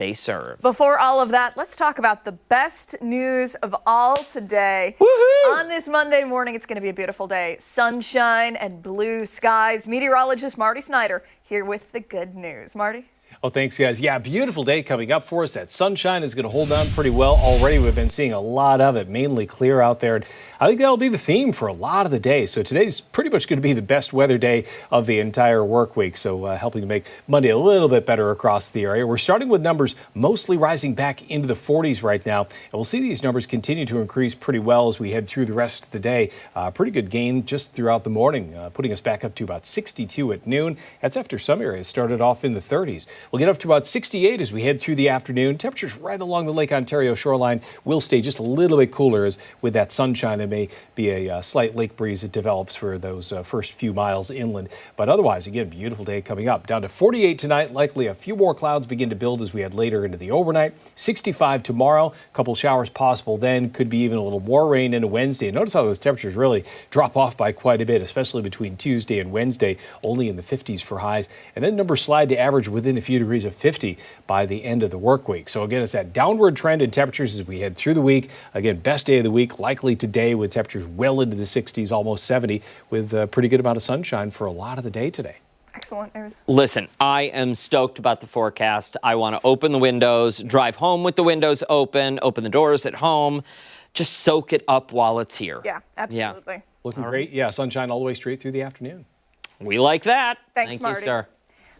they serve. Before all of that, let's talk about the best news of all today. Woohoo! On this Monday morning, it's going to be a beautiful day. Sunshine and blue skies. Meteorologist Marty Snyder here with the good news. Marty? Oh, thanks, guys. Yeah, beautiful day coming up for us. That sunshine is going to hold on pretty well already. We've been seeing a lot of it, mainly clear out there. And I think that'll be the theme for a lot of the day. So today's pretty much going to be the best weather day of the entire work week. So helping to make Monday a little bit better across the area. We're starting with numbers mostly rising back into the 40s right now. And we'll see these numbers continue to increase pretty well as we head through the rest of the day. Pretty good gain just throughout the morning, putting us back up to about 62 at noon. That's after some areas started off in the 30s. We'll get up to about 68 as we head through the afternoon. Temperatures right along the Lake Ontario shoreline will stay just a little bit cooler as with that sunshine. There may be a slight lake breeze that develops for those first few miles inland. But otherwise, again, beautiful day coming up. Down to 48 tonight. Likely a few more clouds begin to build as we head later into the overnight. 65 tomorrow. A couple showers possible then. Could be even a little more rain into Wednesday. And notice how those temperatures really drop off by quite a bit, especially between Tuesday and Wednesday. Only in the 50s for highs. And then numbers slide to average within a few degrees of 50 by the end of the work week. So again, it's that downward trend in temperatures as we head through the week. Again, best day of the week likely today with temperatures well into the 60s, almost 70, with a pretty good amount of sunshine for a lot of the day today. Excellent news. Listen, I am stoked about the forecast. I want to open the windows, drive home with the windows open the doors at home, just soak it up while it's here. Yeah, absolutely. Yeah. Looking great. Yeah, sunshine all the way straight through the afternoon. We like that. Thanks, Thank Marty. you, sir.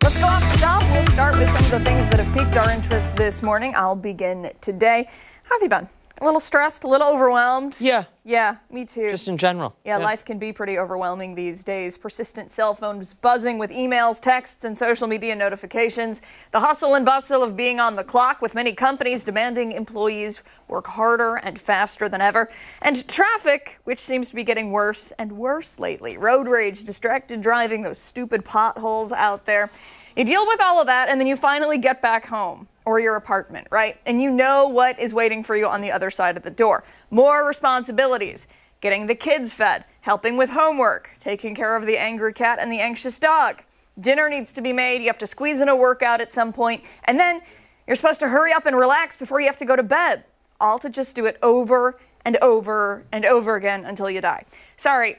Let's go off the top. We'll start with some of the things that have piqued our interest this morning. I'll begin today. How have you been? A little stressed, a little overwhelmed? Yeah. Yeah, me too. Just in general. Yeah, life can be pretty overwhelming these days. Persistent cell phones buzzing with emails, texts, and social media notifications. The hustle and bustle of being on the clock, with many companies demanding employees work harder and faster than ever. And traffic, which seems to be getting worse and worse lately. Road rage, distracted driving, those stupid potholes out there. You deal with all of that, and then you finally get back home. Or your apartment, right? And you know what is waiting for you on the other side of the door. More responsibilities, getting the kids fed, helping with homework, taking care of the angry cat and the anxious dog. Dinner needs to be made, you have to squeeze in a workout at some point, and then you're supposed to hurry up and relax before you have to go to bed. All to just do it over and over and over again until you die. Sorry,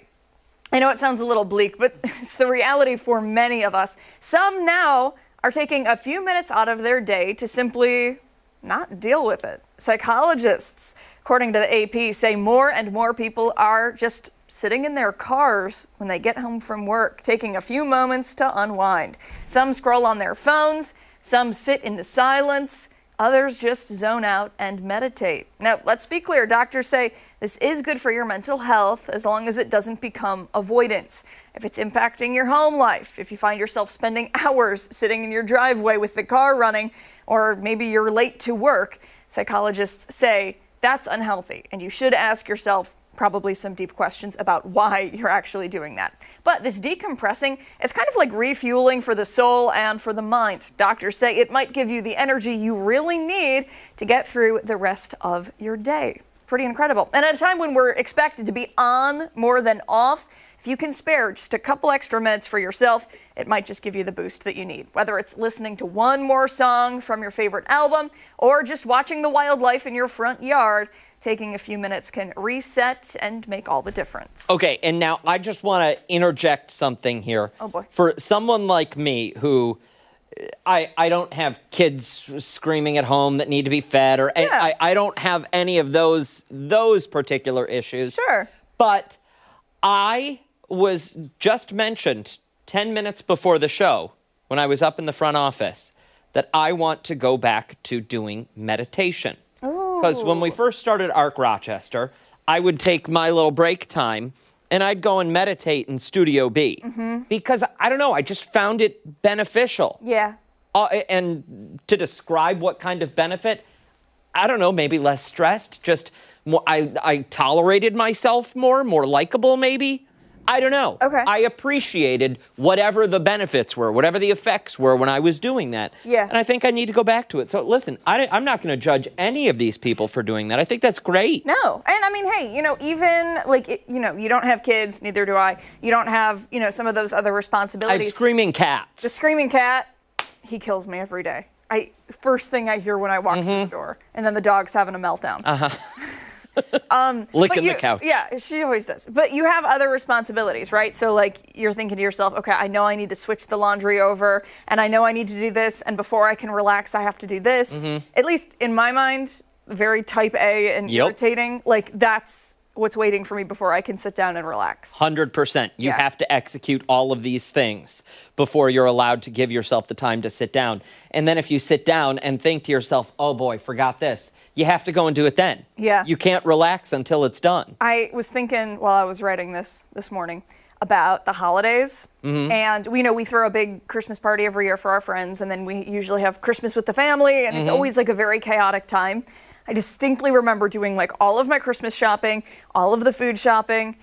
I know it sounds a little bleak, but it's the reality for many of us. Some now are taking a few minutes out of their day to simply not deal with it. Psychologists, according to the AP, say more and more people are just sitting in their cars when they get home from work, taking a few moments to unwind. Some scroll on their phones, some sit in the silence, others just zone out and meditate. Now, let's be clear. Doctors say this is good for your mental health as long as it doesn't become avoidance. If it's impacting your home life, if you find yourself spending hours sitting in your driveway with the car running, or maybe you're late to work, psychologists say that's unhealthy, and you should ask yourself probably some deep questions about why you're actually doing that. But this decompressing is kind of like refueling for the soul and for the mind. Doctors say it might give you the energy you really need to get through the rest of your day. Pretty incredible. And at a time when we're expected to be on more than off, if you can spare just a couple extra minutes for yourself, it might just give you the boost that you need. Whether it's listening to one more song from your favorite album or just watching the wildlife in your front yard, taking a few minutes can reset and make all the difference. Okay, and now I just want to interject something here. Oh boy. For someone like me who I don't have kids screaming at home that need to be fed, or I don't have any of those particular issues. Sure. But I was just mentioned 10 minutes before the show when I was up in the front office that I want to go back to doing meditation. Because when we first started ARC Rochester, I would take my little break time and I'd go and meditate in Studio B. Because, I don't know, I just found it beneficial. Yeah. And to describe what kind of benefit, I don't know, maybe less stressed, just more, I tolerated myself more likable maybe. I don't know. Okay. I appreciated whatever the benefits were, whatever the effects were when I was doing that. Yeah. And I think I need to go back to it. So listen, I'm not going to judge any of these people for doing that. I think that's great. No. And I mean, hey, even like, you don't have kids, neither do I. You don't have, some of those other I responsibilities. have screaming cats. The screaming cat, he kills me every day. first thing I hear when I walk through the door, and then the dog's having a meltdown. Licking the couch. Yeah, she always does. But you have other responsibilities, right? So like you're thinking to yourself, okay, I know I need to switch the laundry over, and I know I need to do this, and before I can relax, I have to do this. At least in my mind, very type A and irritating. Like that's what's waiting for me before I can sit down and relax. 100%. You have to execute all of these things before you're allowed to give yourself the time to sit down. And then if you sit down and think to yourself, oh boy, forgot this, you have to go and do it then. Yeah. You can't relax until it's done. I was thinking while I was writing this morning about the holidays. And we throw a big Christmas party every year for our friends, and then we usually have Christmas with the family, and it's always like a very chaotic time. I distinctly remember doing like all of my Christmas shopping, all of the food shopping,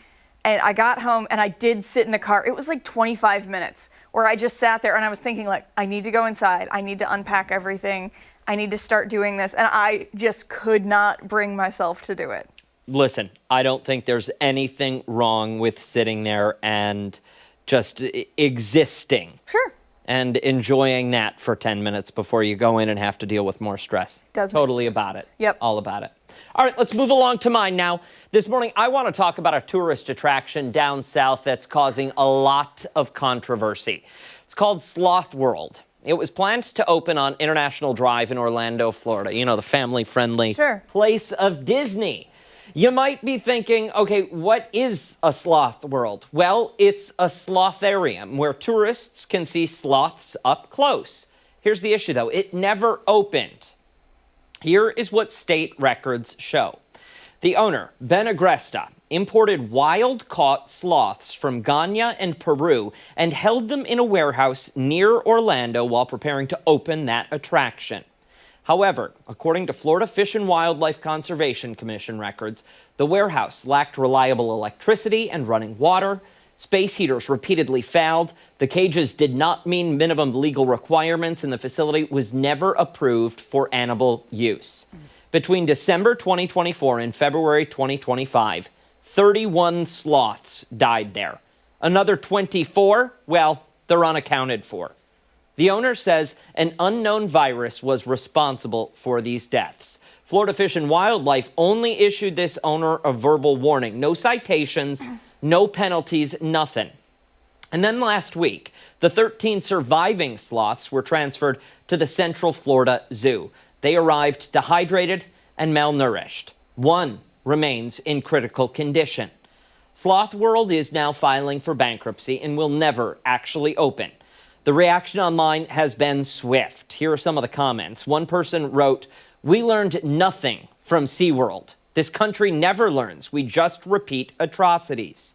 and I got home and I did sit in the car. It was like 25 minutes where I just sat there and I was thinking like, I need to go inside. I need to unpack everything. I need to start doing this. And I just could not bring myself to do it. Listen, I don't think there's anything wrong with sitting there and just existing. Sure. And enjoying that for 10 minutes before you go in and have to deal with more stress. Does totally about it. Yep. All about it. All right, let's move along to mine now. This morning, I want to talk about a tourist attraction down south that's causing a lot of controversy. It's called Sloth World. It was planned to open on International Drive in Orlando, Florida. You know, the family-friendly place of Disney. You might be thinking, okay, what is a sloth world? Well, it's a slotharium where tourists can see sloths up close. Here's the issue, though. It never opened. Here is what state records show. The owner, Ben Agresta, imported wild-caught sloths from Ghana and Peru and held them in a warehouse near Orlando while preparing to open that attraction. However, according to Florida Fish and Wildlife Conservation Commission records, the warehouse lacked reliable electricity and running water. Space heaters repeatedly failed. The cages did not meet minimum legal requirements, and the facility was never approved for animal use. Between December 2024 and February 2025, 31 sloths died there. Another 24, well, they're unaccounted for. The owner says an unknown virus was responsible for these deaths. Florida Fish and Wildlife only issued this owner a verbal warning. No citations, no penalties, nothing. And then last week, the 13 surviving sloths were transferred to the Central Florida Zoo. They arrived dehydrated and malnourished. One remains in critical condition. Sloth World is now filing for bankruptcy and will never actually open. The reaction online has been swift. Here are some of the comments. One person wrote, "We learned nothing from SeaWorld. This country never learns. We just repeat atrocities."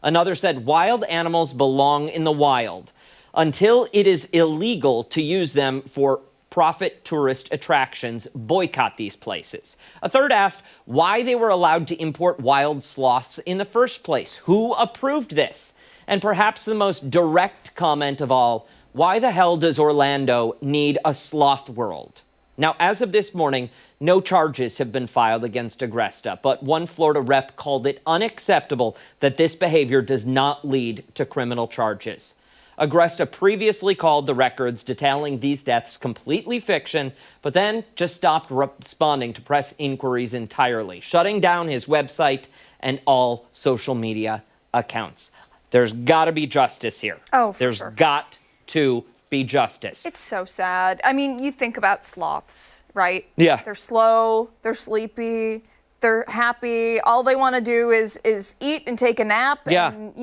Another said, "Wild animals belong in the wild. Until it is illegal to use them for profit tourist attractions, boycott these places." A third asked why they were allowed to import wild sloths in the first place. Who approved this? And perhaps the most direct comment of all, why the hell does Orlando need a sloth world? Now, as of this morning, no charges have been filed against Agresta, but one Florida rep called it unacceptable that this behavior does not lead to criminal charges. Agresta previously called the records detailing these deaths completely fiction, but then just stopped responding to press inquiries entirely, shutting down his website and all social media accounts. There's got to be justice here. Oh, for There's sure. got to be justice. It's so sad. I mean, you think about sloths, right? Yeah. They're slow, they're sleepy, they're happy. All they want to do is eat and take a nap and,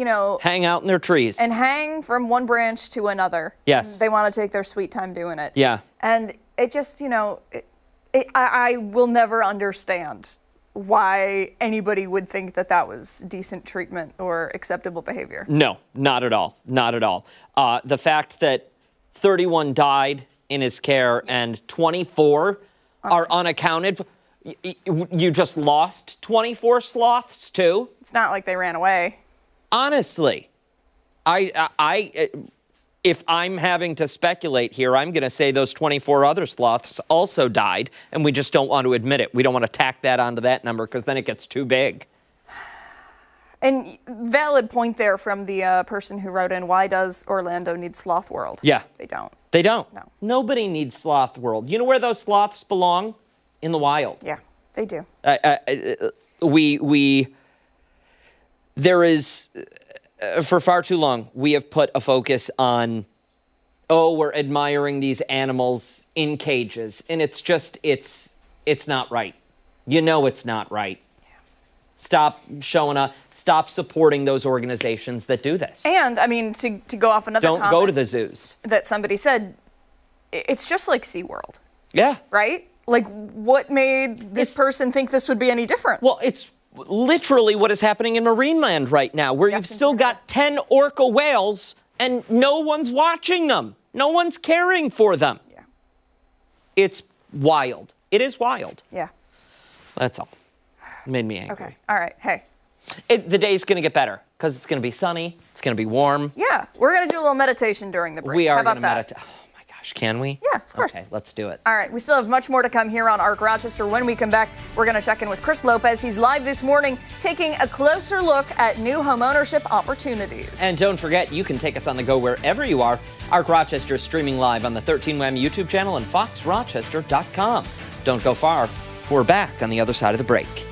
hang out in their trees. and hang from one branch to another. Yes. And they want to take their sweet time doing it. Yeah. And it just, I will never understand why anybody would think that that was decent treatment or acceptable behavior. No, not at all. Not at all. The fact that 31 died in his care and 24 are unaccounted for. You just lost 24 sloths too? It's not like they ran away. Honestly, if I'm having to speculate here, I'm going to say those 24 other sloths also died, and we just don't want to admit it. We don't want to tack that onto that number because then it gets too big. And valid point there from the person who wrote in, why does Orlando need Sloth World? Yeah. They don't. They don't. No. Nobody needs Sloth World. You know where those sloths belong? In the wild. Yeah, they do. There is, for far too long, we have put a focus on, we're admiring these animals in cages. And it's just, it's not right. You know it's not right. Yeah. Stop showing up. Stop supporting those organizations that do this. And, I mean, to go off another Don't go to the zoos. That somebody said, it's just like SeaWorld. Yeah. Right? Like, what made this person think this would be any different? Well, it's literally what is happening in Marineland right now, where you've still got 10 orca whales and no one's watching them. No one's caring for them. Yeah. It's wild. It is wild. Yeah. That's all. It made me angry. Okay. All right. Hey. The day's going to get better because it's going to be sunny. It's going to be warm. Yeah. We're going to do a little meditation during the break. We are going to meditate. Oh, my gosh. Can we? Yeah, of course. Okay, let's do it. All right. We still have much more to come here on ARC Rochester. When we come back, we're going to check in with Chris Lopez. He's live this morning taking a closer look at new homeownership opportunities. And don't forget, you can take us on the go wherever you are. ARC Rochester is streaming live on the 13WAM YouTube channel and foxrochester.com. Don't go far. We're back on the other side of the break.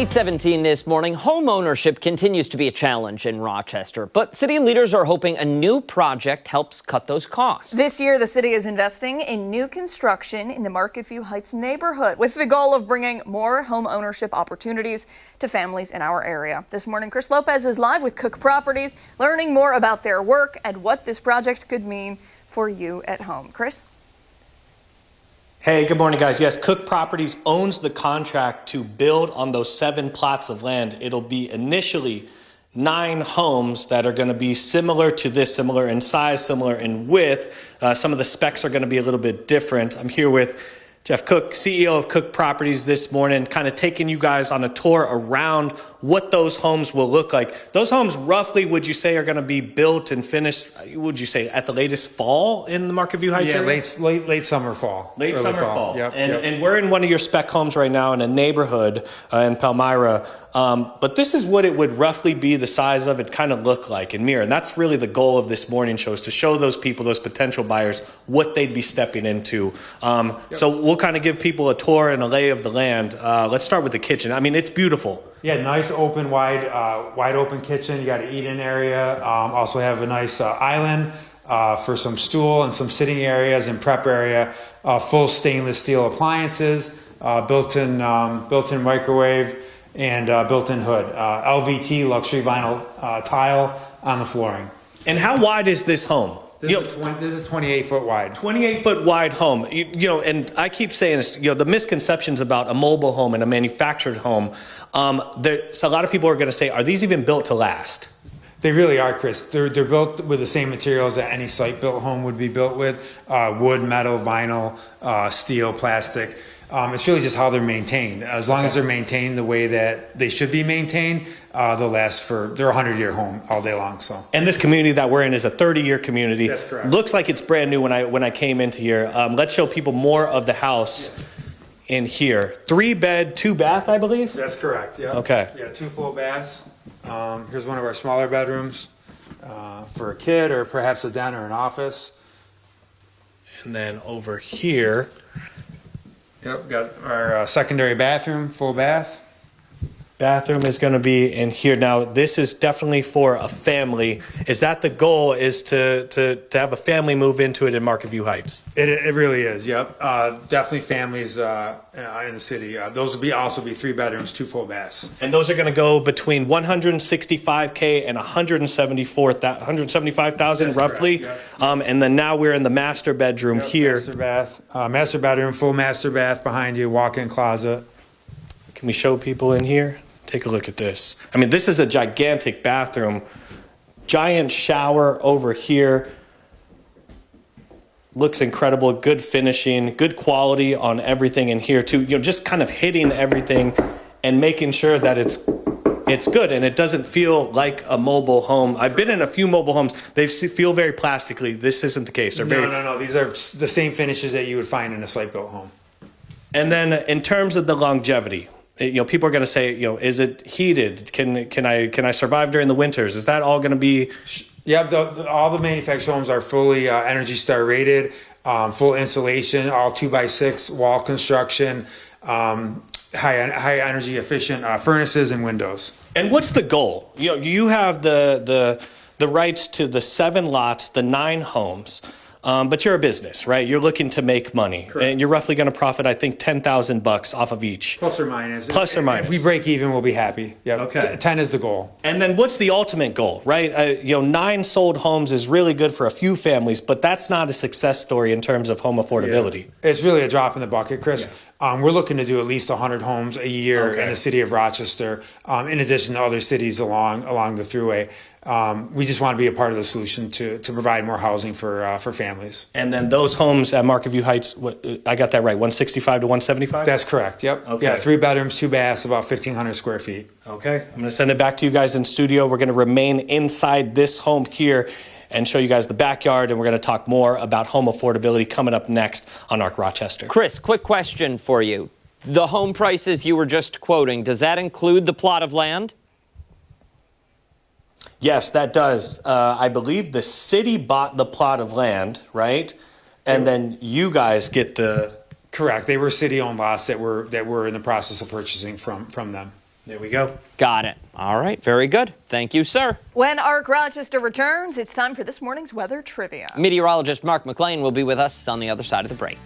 .17 this morning. Home ownership continues to be a challenge in Rochester, but city leaders are hoping a new project helps cut those costs. This year, the city is investing in new construction in the Market View Heights neighborhood with the goal of bringing more home ownership opportunities to families in our area. This morning, Chris Lopez is live with Cook Properties, learning more about their work and what this project could mean for you at home. Chris? Hey, good morning, guys. Yes, Cook Properties owns the contract to build on those 7 plots of land. It'll be initially 9 homes that are going to be similar to this, similar in size, similar in width. Some of the specs are going to be a little bit different. I'm here with Jeff Cook, CEO of Cook Properties this morning, kind of taking you guys on a tour around what those homes will look like. Those homes roughly, would you say, are going to be built and finished, would you say, at the latest fall in the Market View Heights area? Late summer, fall. Late Early summer, fall. Yep, And we're in one of your spec homes right now in a neighborhood in Palmyra. But this is what it would roughly be the size of it, kind of look like in mirror. And that's really the goal of this morning show, is to show those people, those potential buyers, what they'd be stepping into. So we'll kind of give people a tour and a lay of the land. Let's start with the kitchen. I mean, it's beautiful. Yeah, nice open, wide open kitchen. You got an eat-in area. Also have a nice island for some stool and some sitting areas and prep area. Full stainless steel appliances, built-in microwave, and built-in hood. LVT luxury vinyl tile on the flooring. And how wide is this home? This is 28 foot wide. 28 foot wide home. And I keep saying this, the misconceptions about a mobile home and a manufactured home. So a lot of people are going to say, are these even built to last? They really are, Chris. They're built with the same materials that any site-built home would be built with: wood, metal, vinyl, steel, plastic. It's really just how they're maintained. As long as they're maintained the way that they should be maintained, they'll last they're a 100-year home all day long. So. And this community that we're in is a 30-year community. That's correct. Looks like it's brand new when I came into here. Let's show people more of the house in here. 3-bed, 2-bath, I believe? That's correct, yeah. Okay. Yeah, 2 full baths. Here's one of our smaller bedrooms for a kid or perhaps a den or an office. And then over here. Yep, got our secondary bathroom, full bath. Bathroom is going to be in here. Now, this is definitely for a family. Is that the goal, is to have a family move into it in Market View Heights? It really is, yep. Definitely families in the city. Those will also be 3 bedrooms, 2 full baths. And those are going to go between $165K and $175,000 roughly. Correct, And then now we're in the master bedroom here. Master bath, master bedroom, full master bath behind you, walk-in closet. Can we show people in here? Take a look at this. I mean, this is a gigantic bathroom. Giant shower over here. Looks incredible. Good finishing, good quality on everything in here too. Just kind of hitting everything and making sure that it's good and it doesn't feel like a mobile home. I've been in a few mobile homes. They feel very plastically. This isn't the case. No. These are the same finishes that you would find in a site-built home. And then in terms of the longevity, people are going to say, is it heated? Can I survive during the winters? Is that all going to be? Yeah, all the manufactured homes are fully Energy Star rated, full insulation, all 2x6 wall construction, high energy efficient furnaces and windows. And what's the goal? You have the rights to the 7 lots, the 9 homes. But you're a business, right? You're looking to make money. Correct. And you're roughly going to profit, I think, $10,000 off of each. Plus or minus. Plus or minus. If we break even, we'll be happy. Yeah. Okay. 10 is the goal. And then what's the ultimate goal, right? 9 sold homes is really good for a few families, but that's not a success story in terms of home affordability. Yeah. It's really a drop in the bucket, Chris. Yeah. We're looking to do at least 100 homes a year in the city of Rochester, in addition to other cities along the thruway. We just want to be a part of the solution to provide more housing for families. And then those homes at Market View Heights, I got that right, 165 to 175? That's correct, yep. Okay. Yeah, 3 bedrooms, 2 baths, about 1,500 square feet. Okay, I'm going to send it back to you guys in studio. We're going to remain inside this home here and show you guys the backyard, and we're going to talk more about home affordability coming up next on ARC Rochester. Chris, quick question for you. The home prices you were just quoting, does that include the plot of land? Yes, that does. I believe the city bought the plot of land, right? And then you guys get the... Correct. They were city-owned lots that we're in the process of purchasing from them. There we go. Got it. All right. Very good. Thank you, sir. When ARC Rochester returns, it's time for this morning's weather trivia. Meteorologist Mark McLean will be with us on the other side of the break.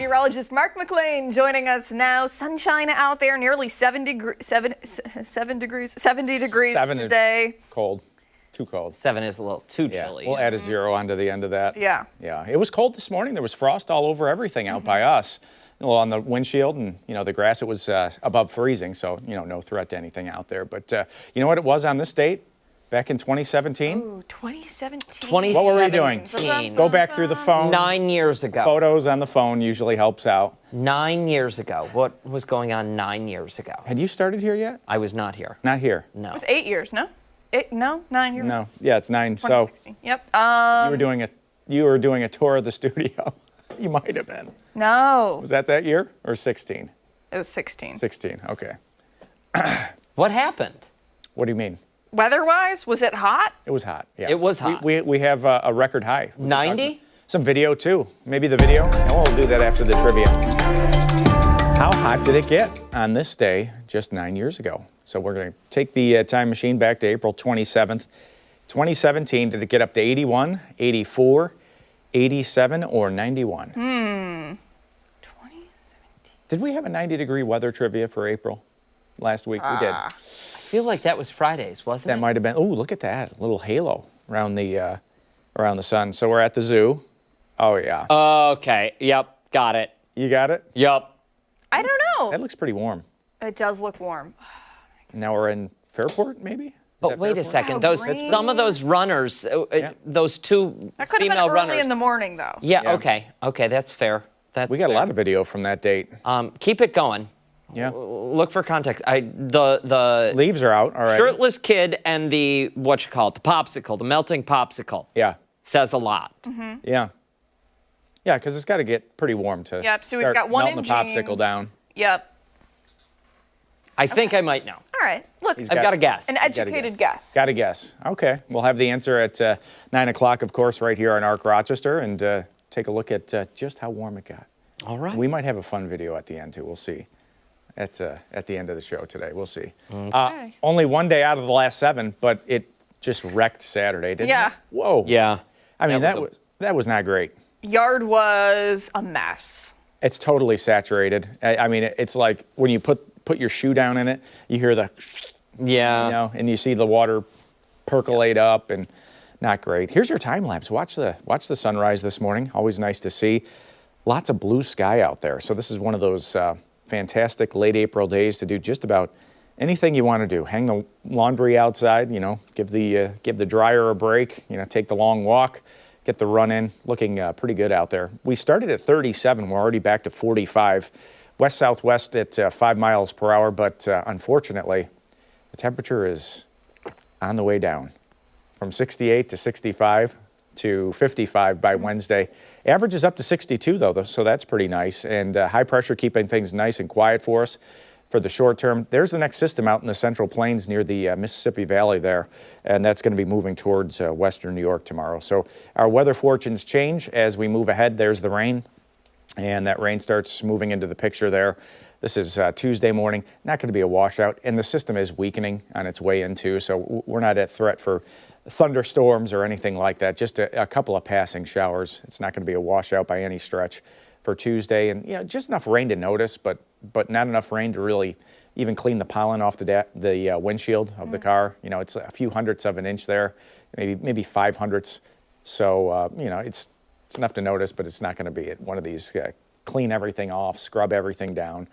meteorologist Mark McLean joining us now. Sunshine out there, nearly 70 degrees today. Cold. Too cold. 7 is a little too Yeah, chilly. we'll add a 0 onto the end of that. Yeah. Yeah, it was cold this morning. There was frost all over everything out by us. Well, on the windshield and, the grass, it was above freezing, so, no threat to anything out there. But you know what it was on this date back in 2017? Ooh, 2017. What were we doing? 2017. Go back through the phone. 9 years ago. Photos on the phone usually helps out. 9 years ago. What was going on 9 years ago? Had you started here yet? I was not here. Not here. No. It was 8 years, no? 9 years. No. Yeah, it's 9. So 2016. Yep. you were doing a tour of the studio. You might have been. No. Was that year or 16? It was 16. 16. Okay. What happened? What do you mean? Weather-wise, was it hot? It was hot. Yeah. It was hot. We have a record high. 90? Some video too. Maybe the video. No, we'll do that after the trivia. How hot did it get on this day just 9 years ago? So we're going to take the time machine back to April 27th, 2017. Did it get up to 81, 84, 87, or 91? 2017. Did we have a 90-degree weather trivia for April last week? We did. I feel like that was Fridays, wasn't That it? might have been. Oh, look at that. A little halo around the sun. So we're at the zoo. Oh, yeah. Okay. Yep. Got it. You got it? Yep. I don't know. That looks pretty warm. It does look warm. Now we're in Fairport, maybe? Is But that wait a Fairport? second. Wow, Those green. some of those runners, those two That could have been female early runners. in the morning, though. Yeah. Yeah. Okay. Okay. That's fair. That's We got a fair. lot of video from that date. Keep it going. Yeah. Look for context. The Leaves are out. All right. shirtless kid and the the popsicle, the melting popsicle, Yeah. says a lot. Yeah. Yeah, because it's got to get pretty warm to Yep, so we've start got one melting in the popsicle jeans. down. Yep. I think I might know. All right. Look, He's I've got a guess. an gotta educated guess. Got to guess. Okay. We'll have the answer at 9 o'clock, of course, right here on ARC Rochester, and take a look at just how warm it got. All right. We might have a fun video at the end, too. We'll see. At the end of the show today. We'll see. Okay. Only one day out of the last 7, but it just wrecked Saturday, didn't Yeah. it? Whoa. Yeah. I mean, that was not great. Yard was a mess. It's totally saturated. I mean, it's like when you put your shoe down in it, you hear the, Yeah. and you see the water percolate up, and not great. Here's your time lapse. Watch the sunrise this morning. Always nice to see. Lots of blue sky out there. So this is one of those fantastic late April days to do just about anything you want to do. Hang the laundry outside. Give the dryer a break. Take the long walk. Get the run in. Looking pretty good out there. We started at 37. We're already back to 45. West-southwest at 5 miles per hour, but unfortunately, the temperature is on the way down from 68 to 65 to 55 by Wednesday. Average is up to 62, though, so that's pretty nice. And high pressure keeping things nice and quiet for us for the short term. There's the next system out in the Central Plains near the Mississippi Valley there, and that's going to be moving towards western New York tomorrow. So our weather fortunes change as we move ahead. There's the rain, and that rain starts moving into the picture there. This is Tuesday morning. Not going to be a washout, and the system is weakening on its way into, so we're not at threat for thunderstorms or anything like that. Just a couple of passing showers. It's not going to be a washout by any stretch for Tuesday, and just enough rain to notice, but not enough rain to really even clean the pollen off the windshield of the car. It's a few hundredths of an inch there, maybe 5 hundredths. So it's enough to notice, but it's not going to be one of these clean everything off, scrub everything down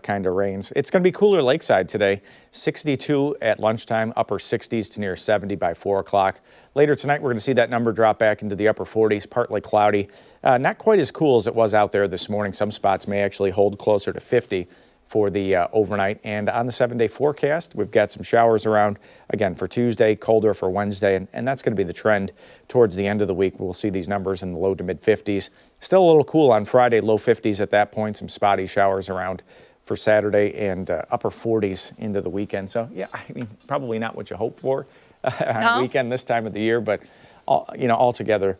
kind of rains. It's going to be cooler lakeside today, 62 at lunchtime, upper 60s to near 70 by 4 o'clock. Later tonight, we're going to see that number drop back into the upper 40s, partly cloudy. Not quite as cool as it was out there this morning. Some spots may actually hold closer to 50 for the overnight. And on the 7-day forecast, we've got some showers around, again, for Tuesday, colder for Wednesday, and that's going to be the trend towards the end of the week. We'll see these numbers in the low to mid-50s. Still a little cool on Friday, low 50s at that point, some spotty showers around for Saturday, and upper 40s into the weekend. So, yeah, I mean, probably not what you hope for on a weekend this time of the year, but, altogether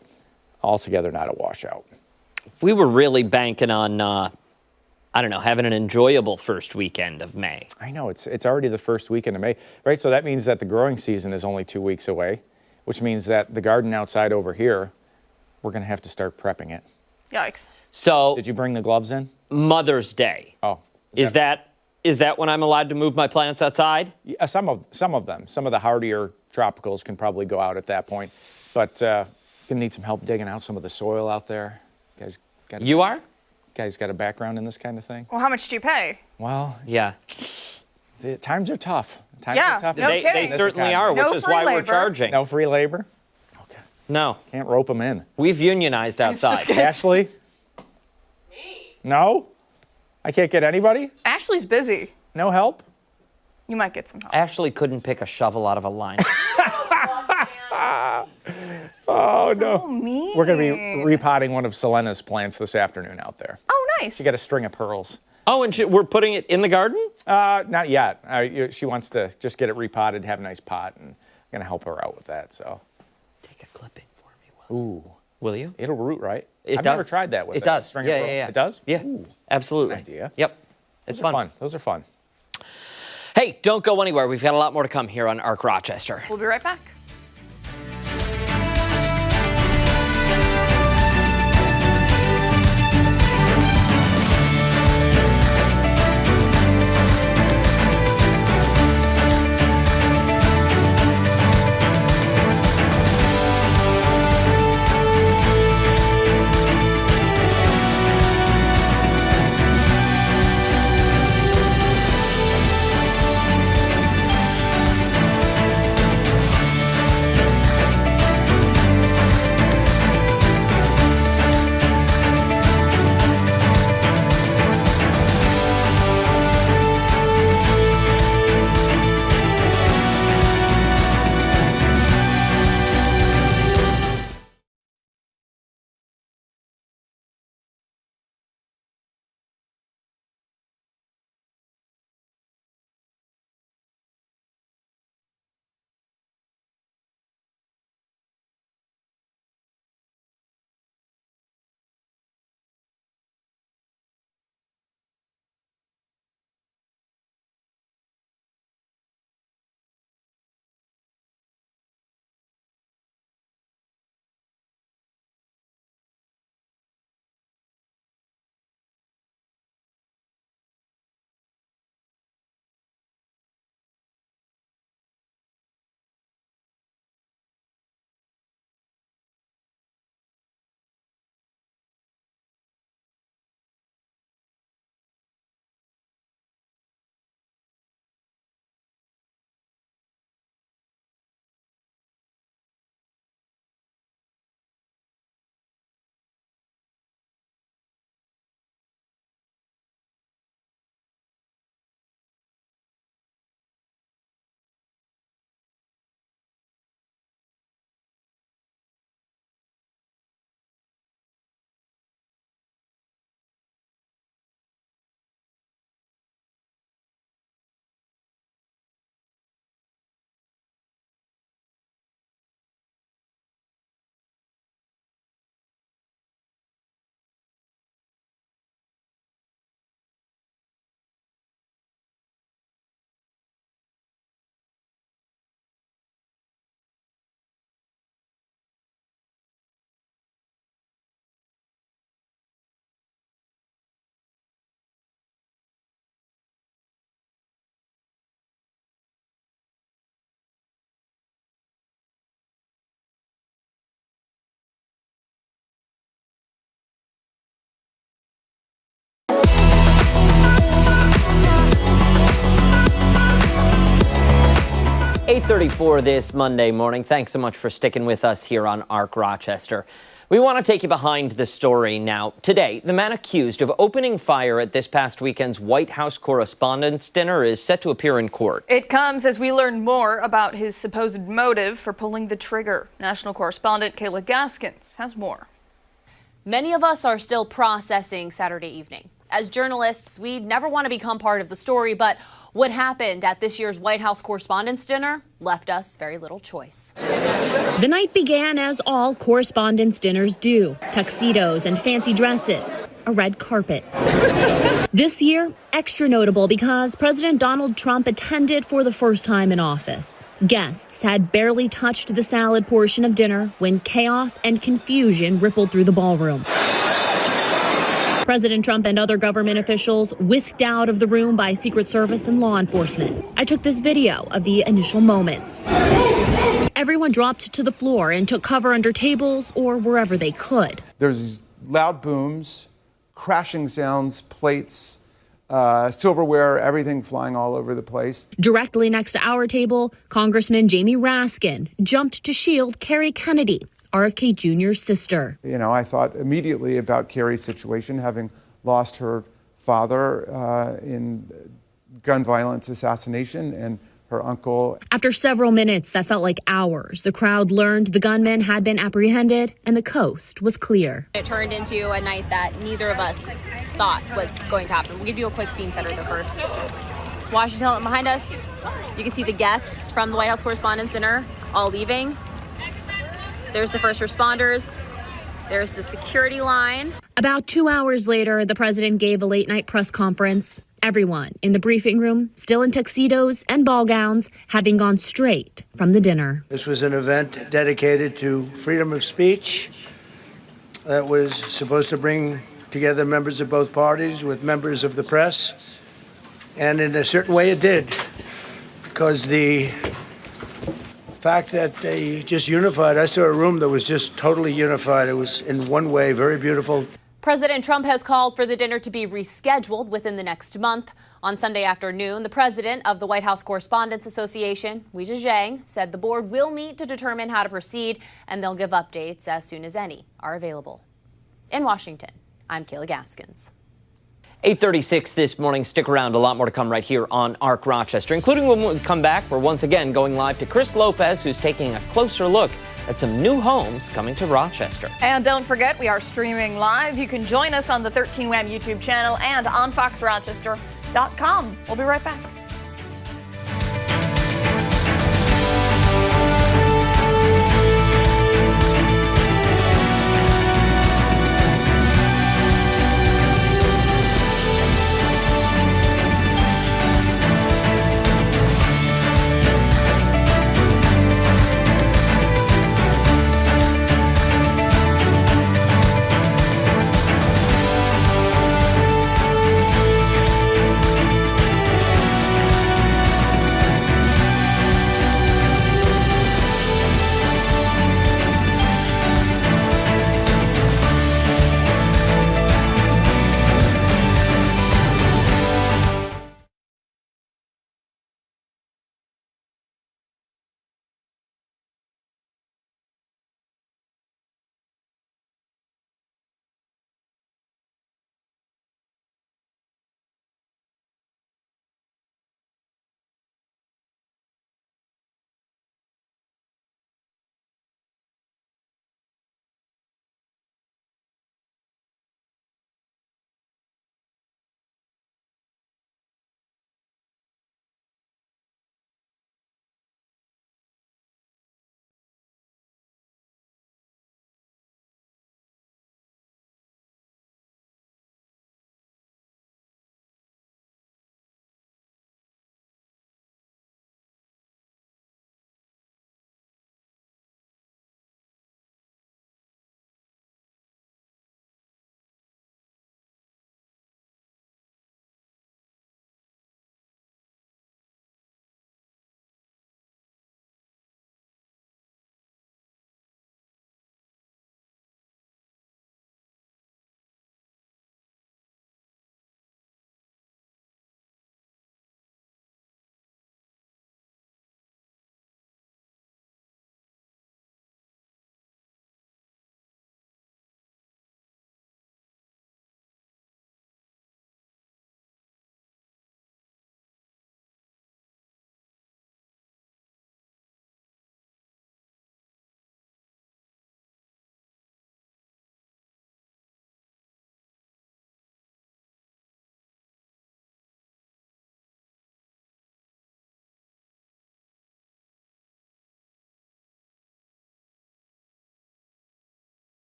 not a washout. We were really banking on, having an enjoyable first weekend of May. I know, it's already the first weekend of May, right? So that means that the growing season is only 2 weeks away, which means that the garden outside over here, we're going to have to start prepping it. Yikes. So Did you bring the gloves in? Mother's Day. Oh. Is that when I'm allowed to move my plants outside? Some of them. Some of the hardier tropicals can probably go out at that point. But gonna need some help digging out some of the soil out there. Guys got a background in this kind of thing? Well, how much do you pay? Well, Yeah. Times are tough. No They kidding. certainly are, No which is free why we're labor. charging. No free labor? Okay. No. Can't rope them in. We've unionized outside. Ashley? Me? No? I can't get anybody? Ashley's busy. No help? You might get some help. Ashley couldn't pick a shovel out of a line. Oh, So no. mean. We're going to be repotting one of Selena's plants this afternoon out there. Oh, nice. She got a string of pearls. Oh, and we're putting it in the garden? Not yet. She wants to just get it repotted, have a nice pot, and I'm going to help her out with that. So, Take a clipping for me, ooh, will you? it'll root, right? It I've does. never tried that with It does. String of Yeah, pearls. yeah. It does? Yeah, Ooh, absolutely. good idea. Yep. It's fun. Those are fun. Hey, don't go anywhere. We've got a lot more to come here on Arc Rochester. We'll be right back. .34 this Monday morning. Thanks so much for sticking with us here on Arc Rochester. We want to take you behind the story now. Today, the man accused of opening fire at this past weekend's White House Correspondents' Dinner is set to appear in court. It comes as we learn more about his supposed motive for pulling the trigger. National correspondent Kayla Gaskins has more. Many of us are still processing Saturday evening. As journalists, we never want to become part of the story, but what happened at this year's White House Correspondents' Dinner left us very little choice. The night began as all correspondents' dinners do. Tuxedos and fancy dresses, a red carpet. This year, extra notable because President Donald Trump attended for the first time in office. Guests had barely touched the salad portion of dinner when chaos and confusion rippled through the ballroom. President Trump and other government officials whisked out of the room by Secret Service and law enforcement. I took this video of the initial moments. Everyone dropped to the floor and took cover under tables or wherever they could. There's loud booms, crashing sounds, plates, silverware, everything flying all over the place. Directly next to our table, Congressman Jamie Raskin jumped to shield Kerry Kennedy, RFK Jr.'s sister. You know, I thought immediately about Kerry's situation, having lost her father in gun violence assassination and her uncle. After several minutes that felt like hours, the crowd learned the gunman had been apprehended and the coast was clear. It turned into a night that neither of us thought was going to happen. We'll give you a quick scene setter though first. Washington behind us, you can see the guests from the White House Correspondents' Dinner all leaving. There's the first responders. There's the security line. About 2 hours later, the president gave a late-night press conference. Everyone in the briefing room, still in tuxedos and ball gowns, having gone straight from the dinner. This was an event dedicated to freedom of speech that was supposed to bring together members of both parties with members of the press. And in a certain way it did, because the fact that they just unified, I saw a room that was just totally unified. It was in one way very beautiful. President Trump has called for the dinner to be rescheduled within the next month. On Sunday afternoon, the president of the White House Correspondents Association, Weijia Zhang, said the board will meet to determine how to proceed, and they'll give updates as soon as any are available. In Washington, I'm Kayla Gaskins. 8:36 this morning. Stick around. A lot more to come right here on ARC Rochester, including when we come back. We're once again going live to Chris Lopez, who's taking a closer look at some new homes coming to Rochester. And don't forget, we are streaming live. You can join us on the 13 Wham YouTube channel and on foxrochester.com. We'll be right back.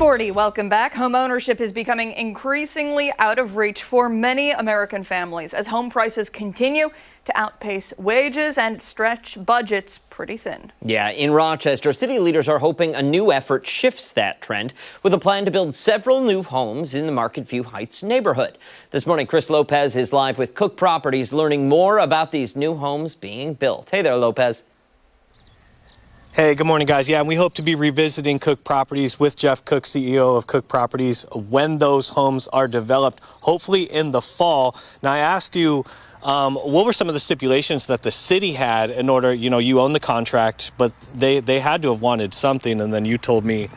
640, welcome back. Home ownership is becoming increasingly out of reach for many American families as home prices continue to outpace wages and stretch budgets pretty thin. Yeah, in Rochester, city leaders are hoping a new effort shifts that trend with a plan to build several new homes in the Market View Heights neighborhood. This morning, Chris Lopez is live with Cook Properties, learning more about these new homes being built. Hey there, Lopez. Hey, good morning, guys. Yeah, and we hope to be revisiting Cook Properties with Jeff Cook, CEO of Cook Properties, when those homes are developed, hopefully in the fall. Now, I asked you, what were some of the stipulations that the city had in order, you own the contract, but they had to have wanted something, and then you told me.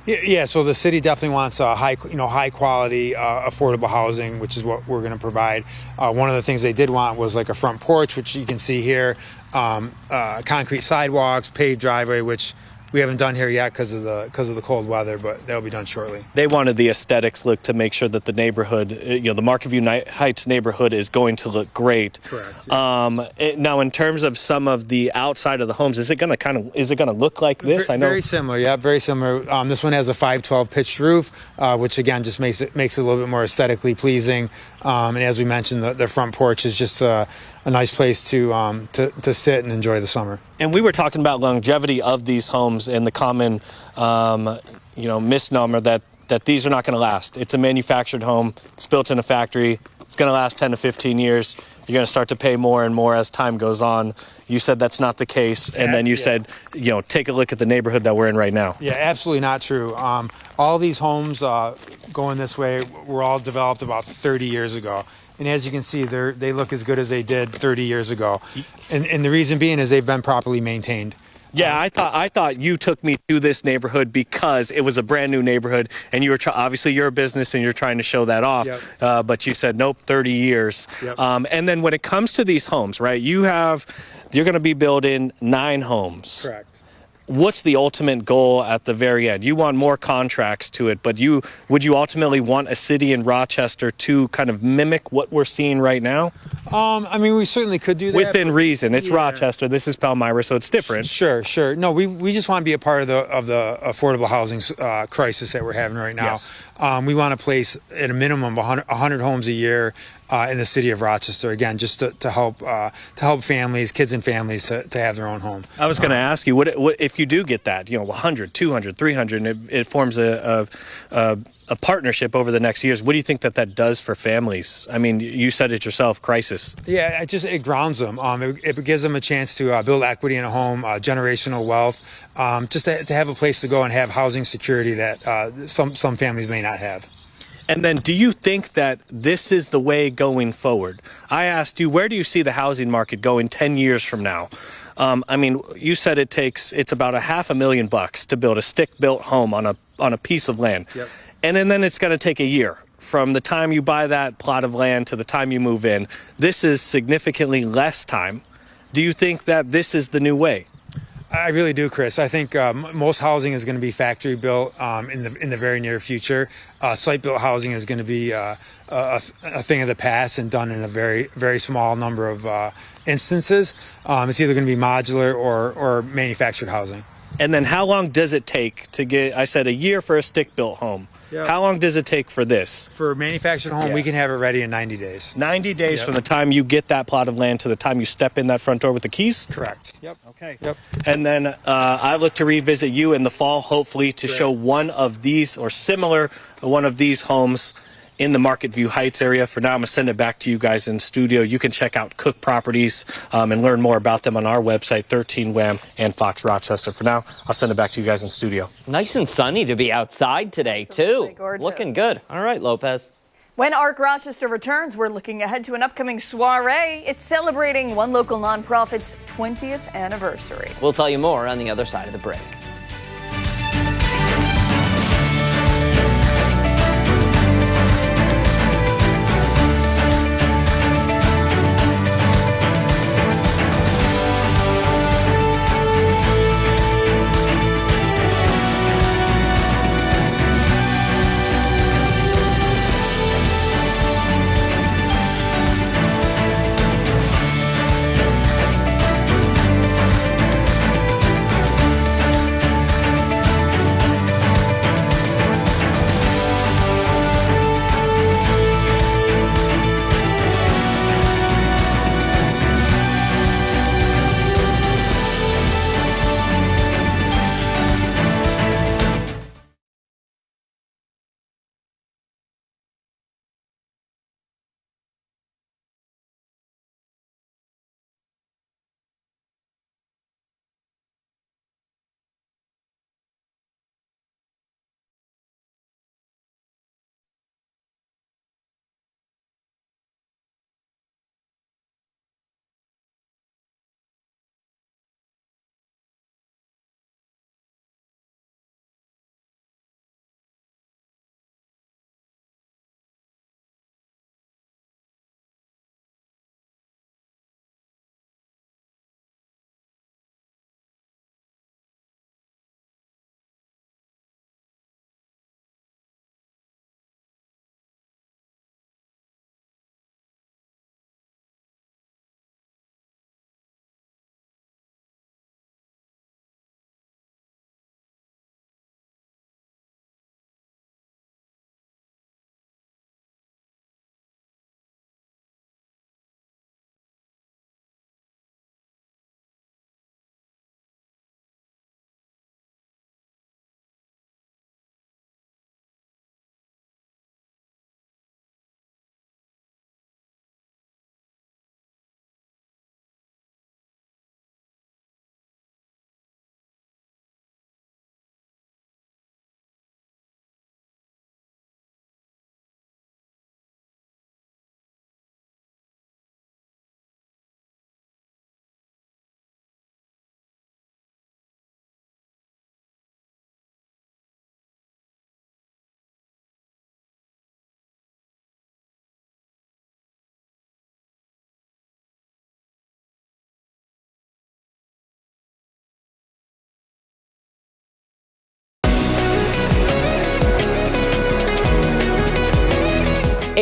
Yeah, so the city definitely wants high quality, affordable housing, which is what we're going to provide. One of the things they did want was like a front porch, which you can see here, concrete sidewalks, paved driveway, which we haven't done here yet because of the cold weather, but that'll be done shortly. They wanted the aesthetics look to make sure that the neighborhood, the Market View Heights neighborhood is going to look great. Correct. Yeah. Now, in terms of some of the outside of the homes, is it going to look like this? I know very similar. Yeah, very similar. This one has a 512 pitched roof, which again just makes it a little bit more aesthetically pleasing. And as we mentioned, the front porch is just a nice place to sit and enjoy the summer. And we were talking about longevity of these homes and the common, misnomer that these are not going to last. It's a manufactured home. It's built in a factory. It's going to last 10 to 15 years. You're going to start to pay more and more as time goes on. You said that's not the case, and then you said, take a look at the neighborhood that we're in right now. Yeah, absolutely not true. All these homes going this way were all developed about 30 years ago. And as you can see, they look as good as they did 30 years ago. And the reason being is they've been properly maintained. Yeah, I thought you took me to this neighborhood because it was a brand new neighborhood, and you were obviously you're a business and you're trying to show that off. Yep. But you said nope, 30 years. Yep. And then when it comes to these homes, right? You're going to be building 9 homes. Correct. What's the ultimate goal at the very end? You want more contracts to it, but would you ultimately want a city in Rochester to kind of mimic what we're seeing right now? We certainly could do that. Within reason. It's Rochester. This is Palmyra, so it's different. Sure. No, we just want to be a part of the affordable housing crisis that we're having right now. Yes. We want to place at a minimum 100 homes a year in the city of Rochester, again, just to help families, kids and families to have their own home. I was going to ask you, what if you do get that, 100, 200, 300, and it forms a partnership over the next years. What do you think that does for families? I mean, you said it yourself, crisis. Yeah, it grounds them. It gives them a chance to build equity in a home, generational wealth, just to have a place to go and have housing security that some families may not have. And then do you think that this is the way going forward? I asked you, where do you see the housing market going 10 years from now? You said it's about $500,000 to build a stick-built home on a piece of land. Yep. And then it's going to take a year from the time you buy that plot of land to the time you move in. This is significantly less time. Do you think that this is the new way? I really do, Chris. I think most housing is going to be factory built in the very near future. Site built housing is going to be a thing of the past and done in a very, very small number of instances. It's either going to be modular or manufactured housing. And then how long does it take to get, I said a year for a stick built home. Yep. How long does it take for this? For a manufactured home, we can have it ready in 90 days. 90 days from the time you get that plot of land to the time you step in that front door with the keys? Correct. Yep. Okay. Yep. And then I look to revisit you in the fall, hopefully, to show one of these or similar one of these homes in the Market View Heights area. For now, I'm going to send it back to you guys in studio. You can check out Cook Properties and learn more about them on our website, 13WHAM and Fox Rochester. For now, I'll send it back to you guys in studio. Nice and sunny to be outside today, Absolutely too. gorgeous. Looking good. All right, Lopez. When ARC Rochester returns, we're looking ahead to an upcoming soiree. It's celebrating one local nonprofit's 20th anniversary. We'll tell you more on the other side of the break.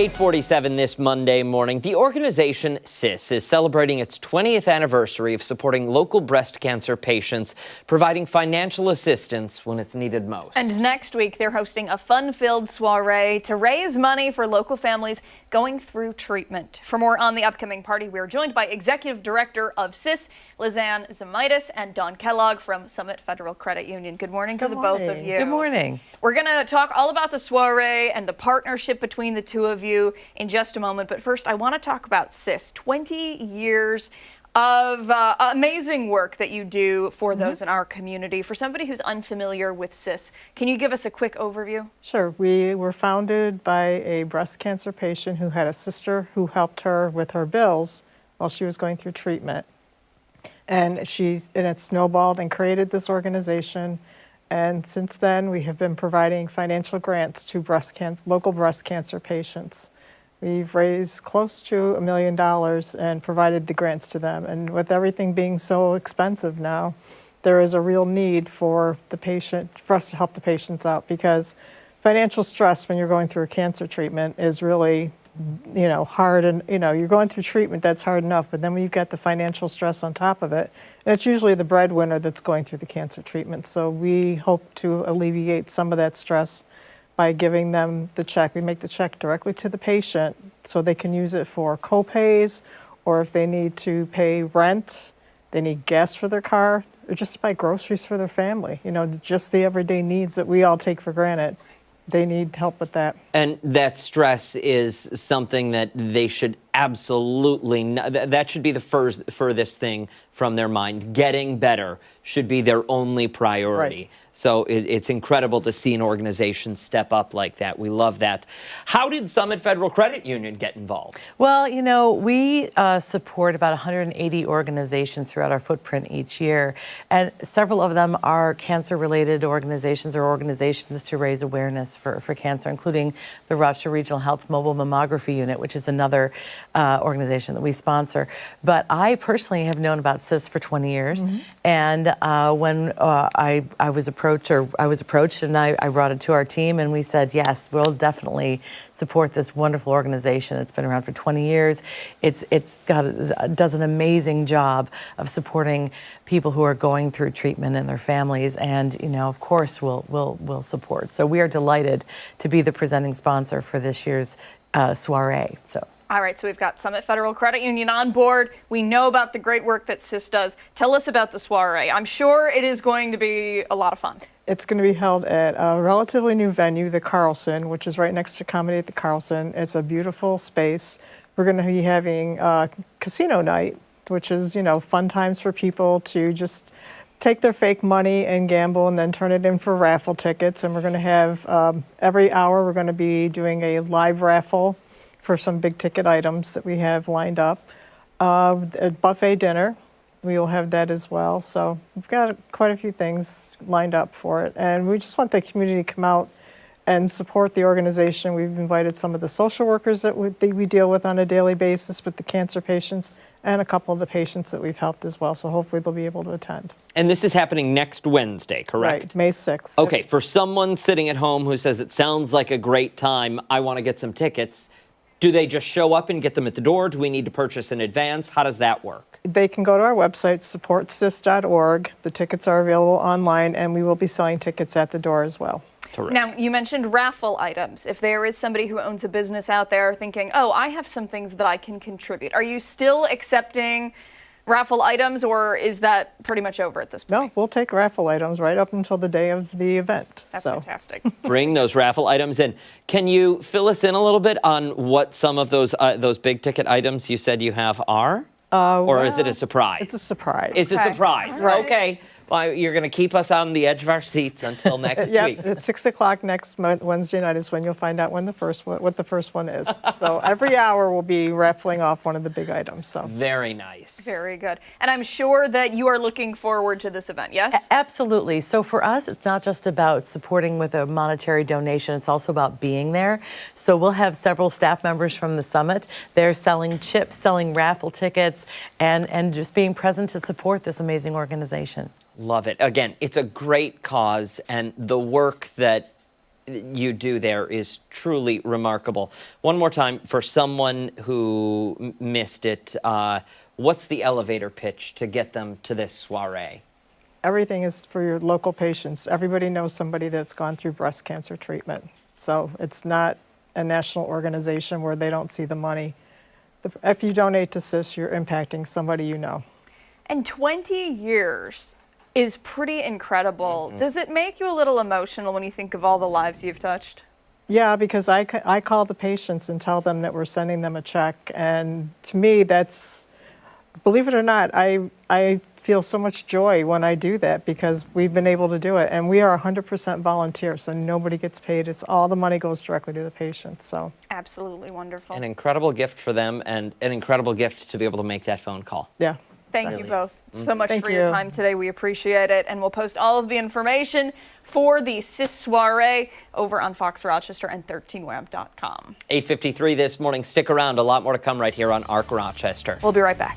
8:47 this Monday morning. The organization Sis is celebrating its 20th anniversary of supporting local breast cancer patients, providing financial assistance when it's needed most. And next week, they're hosting a fun-filled soiree to raise money for local families going through treatment. For more on the upcoming party, we're joined by Executive Director of Sis, Lizanne Zamaitis, and Don Kellogg from Summit Federal Credit Union. Good morning to the both of you. Good morning. We're going to talk all about the soiree and the partnership between the two of you in just a moment. But first, I want to talk about Sis. 20 years of amazing work that you do for those in our community. For somebody who's unfamiliar with Sis, can you give us a quick overview? Sure. We were founded by a breast cancer patient who had a sister who helped her with her bills while she was going through treatment. And it snowballed and created this organization. And since then, we have been providing financial grants to local breast cancer patients. We've raised close to $1 million and provided the grants to them. And with everything being so expensive now, there is a real need for us to help the patients out, because financial stress when you're going through a cancer treatment is really, hard. And, you're going through treatment, that's hard enough. But then when you've got the financial stress on top of it, and it's usually the breadwinner that's going through the cancer treatment. So we hope to alleviate some of that stress by giving them the check. We make the check directly to the patient so they can use it for co-pays, or if they need to pay rent, they need gas for their car, or just to buy groceries for their family. Just the everyday needs that we all take for granted. They need help with that. And that stress is something that they should absolutely, that should be the furthest thing from their mind. Getting better should be their only priority. Right. So it's incredible to see an organization step up like that. We love that. How did Summit Federal Credit Union get involved? Well, we support about 180 organizations throughout our footprint each year, and several of them are cancer-related organizations or organizations to raise awareness for cancer, including the Rochester Regional Health Mobile Mammography Unit, which is another organization that we sponsor. But I personally have known about Sis for 20 years, and when I was approached and I brought it to our team, and we said, yes, we'll definitely support this wonderful organization. It's been around for 20 years. Does an amazing job of supporting people who are going through treatment and their families, and of course we'll support. So we are delighted to be the presenting sponsor for this year's soiree. All right, so we've got Summit Federal Credit Union on board. We know about the great work that Sis does. Tell us about the soiree. I'm sure it is going to be a lot of fun. It's going to be held at a relatively new venue, the Carlson, which is right next to Comedy at the Carlson. It's a beautiful space. We're going to be having casino night, which is, fun times for people to just take their fake money and gamble and then turn it in for raffle tickets. And we're going to have every hour, we're going to be doing a live raffle for some big ticket items that we have lined up. A buffet dinner, we will have that as well. So we've got quite a few things lined up for it. And we just want the community to come out and support the organization. We've invited some of the social workers that we deal with on a daily basis with the cancer patients, and a couple of the patients that we've helped as well. So hopefully they'll be able to attend. And this is happening next Wednesday, correct? Right, May 6th. Okay, for someone sitting at home who says it sounds like a great time, I want to get some tickets, do they just show up and get them at the door? Do we need to purchase in advance? How does that work? They can go to our website, supportsis.org. The tickets are available online, and we will be selling tickets at the door as well. Terrific. Now, you mentioned raffle items. If there is somebody who owns a business out there thinking, oh, I have some things that I can contribute, are you still accepting raffle items, or is that pretty much over at this point? No, we'll take raffle items right up until the day of the event. That's fantastic. Bring those raffle items in. Can you fill us in a little bit on what some of those big ticket items you said you have are? Or is it a surprise? It's a surprise. It's a surprise. Right. Okay. Well, you're going to keep us on the edge of our seats until next week. At 6 o'clock next Wednesday night is when you'll find out what the first one is. So every hour we'll be raffling off one of the big items. So very nice. Very good. And I'm sure that you are looking forward to this event, yes? Absolutely. So for us, it's not just about supporting with a monetary donation. It's also about being there. So we'll have several staff members from the summit. They're selling chips, selling raffle tickets, and just being present to support this amazing organization. Love it. Again, it's a great cause, and the work that you do there is truly remarkable. One more time, for someone who missed it, what's the elevator pitch to get them to this soiree? Everything is for your local patients. Everybody knows somebody that's gone through breast cancer treatment. So it's not a national organization where they don't see the money. If you donate to Sis, you're impacting somebody you know. And 20 years is pretty incredible. Does it make you a little emotional when you think of all the lives you've touched? Yeah, because I call the patients and tell them that we're sending them a check. And to me, that's, believe it or not, I feel so much joy when I do that because we've been able to do it. And we are 100% volunteer, so nobody gets paid. It's all the money goes directly to the patient. So Absolutely wonderful. An incredible gift for them and an incredible gift to be able to make that phone call. yeah. Thank you both so much Thank for your you. time today. We appreciate it. And we'll post all of the information for the Sis Soirée over on Fox Rochester and 13web.com. 8:53 this morning. Stick around. A lot more to come right here on ARC Rochester. We'll be right back.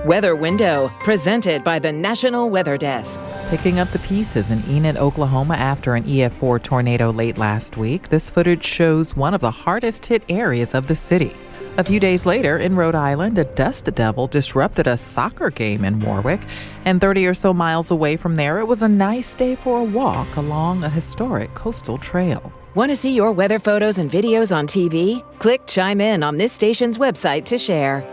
Weather Window, presented by the National Weather Desk. Picking up the pieces in Enid, Oklahoma after an EF4 tornado late last week. This footage shows one of the hardest hit areas of the city. A few days later, in Rhode Island, a dust devil disrupted a soccer game in Warwick. And 30 or so miles away from there, it was a nice day for a walk along a historic coastal trail. Want to see your weather photos and videos on TV? Click Chime In on this station's website to share.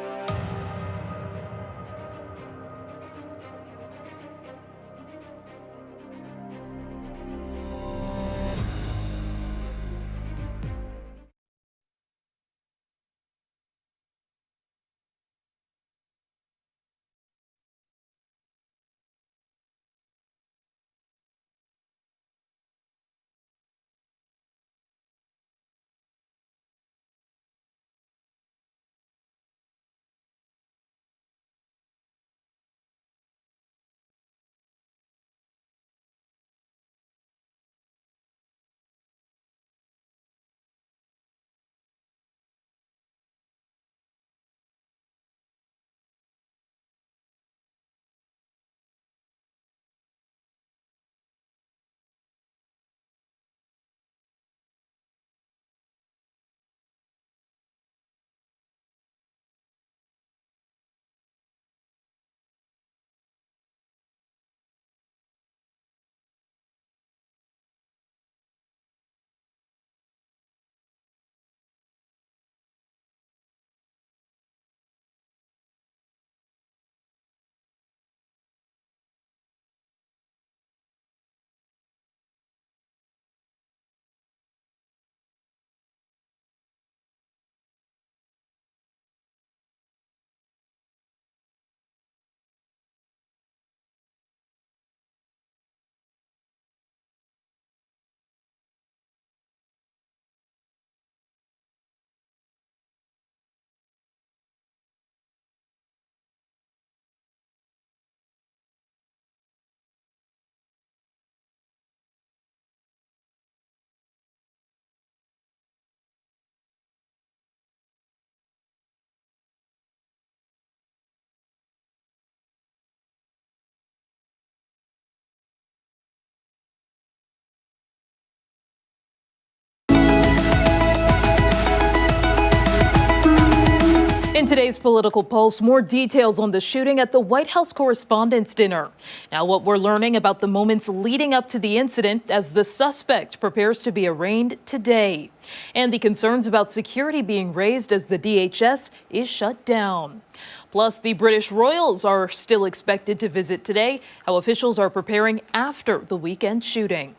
In today's Political Pulse, more details on the shooting at the White House Correspondents' Dinner. Now, what we're learning about the moments leading up to the incident as the suspect prepares to be arraigned today. And the concerns about security being raised as the DHS is shut down. Plus, the British royals are still expected to visit today, how officials are preparing after the weekend shooting.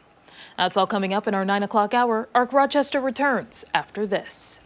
That's all coming up in our 9 o'clock hour. Arc Rochester returns after this.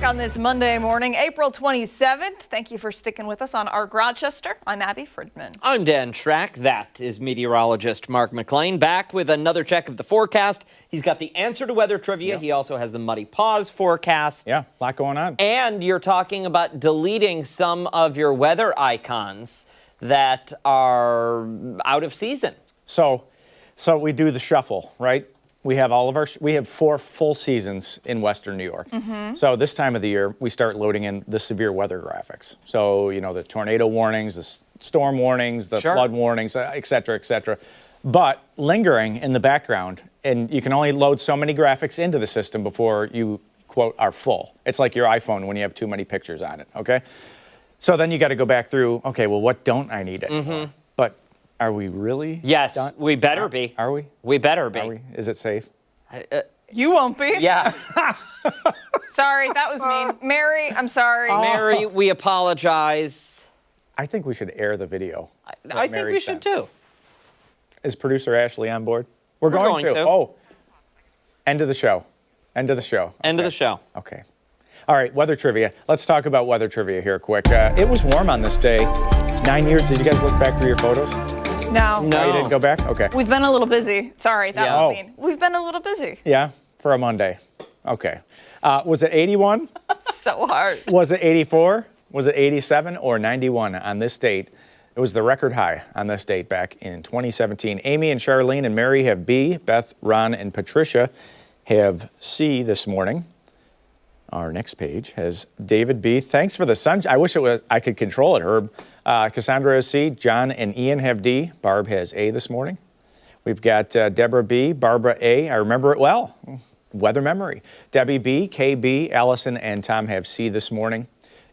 On this Monday morning, April 27th. Thank you for sticking with us on Arc Rochester. I'm Abby Fridman. I'm Dan Schrack. That is meteorologist Mark McLean, back with another check of the forecast. He's got the answer to weather trivia. He also has the Muddy Paws forecast. Yeah, a lot going on. And you're talking about deleting some of your weather icons that are out of season. So we do the shuffle, right? We have we have 4 full seasons in Western New York. Mm-hmm. So this time of the year, we start loading in the severe weather graphics. So, you know, the tornado warnings, the storm warnings, the flood warnings, et cetera, et cetera. But lingering in the background, and you can only load so many graphics into the system before you, quote, are full. It's like your iPhone when you have too many pictures on it, okay? So then you got to go back through, okay, well, what don't I need anymore? But are we really Yes, done? we better be. Are we? We better be. Are we? Is it safe? You won't be. Yeah. Sorry, that was mean. Mary, I'm sorry. Mary, we apologize. I think we should air the video. I think we should too. Is producer Ashley on board? We're going to. Oh, end of the show. End of the show. End of the show. Okay. All right, weather trivia. Let's talk about weather trivia here quick. It was warm on this day. 9 years. Did you guys look back through your photos? No. No. You didn't go back? Okay. We've been a little busy. Sorry, that was mean. We've been a little busy. Yeah, for a Monday. Okay. Was it 81? That's so hard. Was it 84? Was it 87 or 91 on this date? It was the record high on this date back in 2017. Amy and Charlene and Mary have B. Beth, Ron, and Patricia have C this morning. Our next page has David B. Thanks for the sun. I wish I could control it, Herb. Cassandra has C. John and Ian have D. Barb has A this morning. We've got Deborah B. Barbara A. I remember it well. Weather memory. Debbie B. KB, Allison, and Tom have C this morning.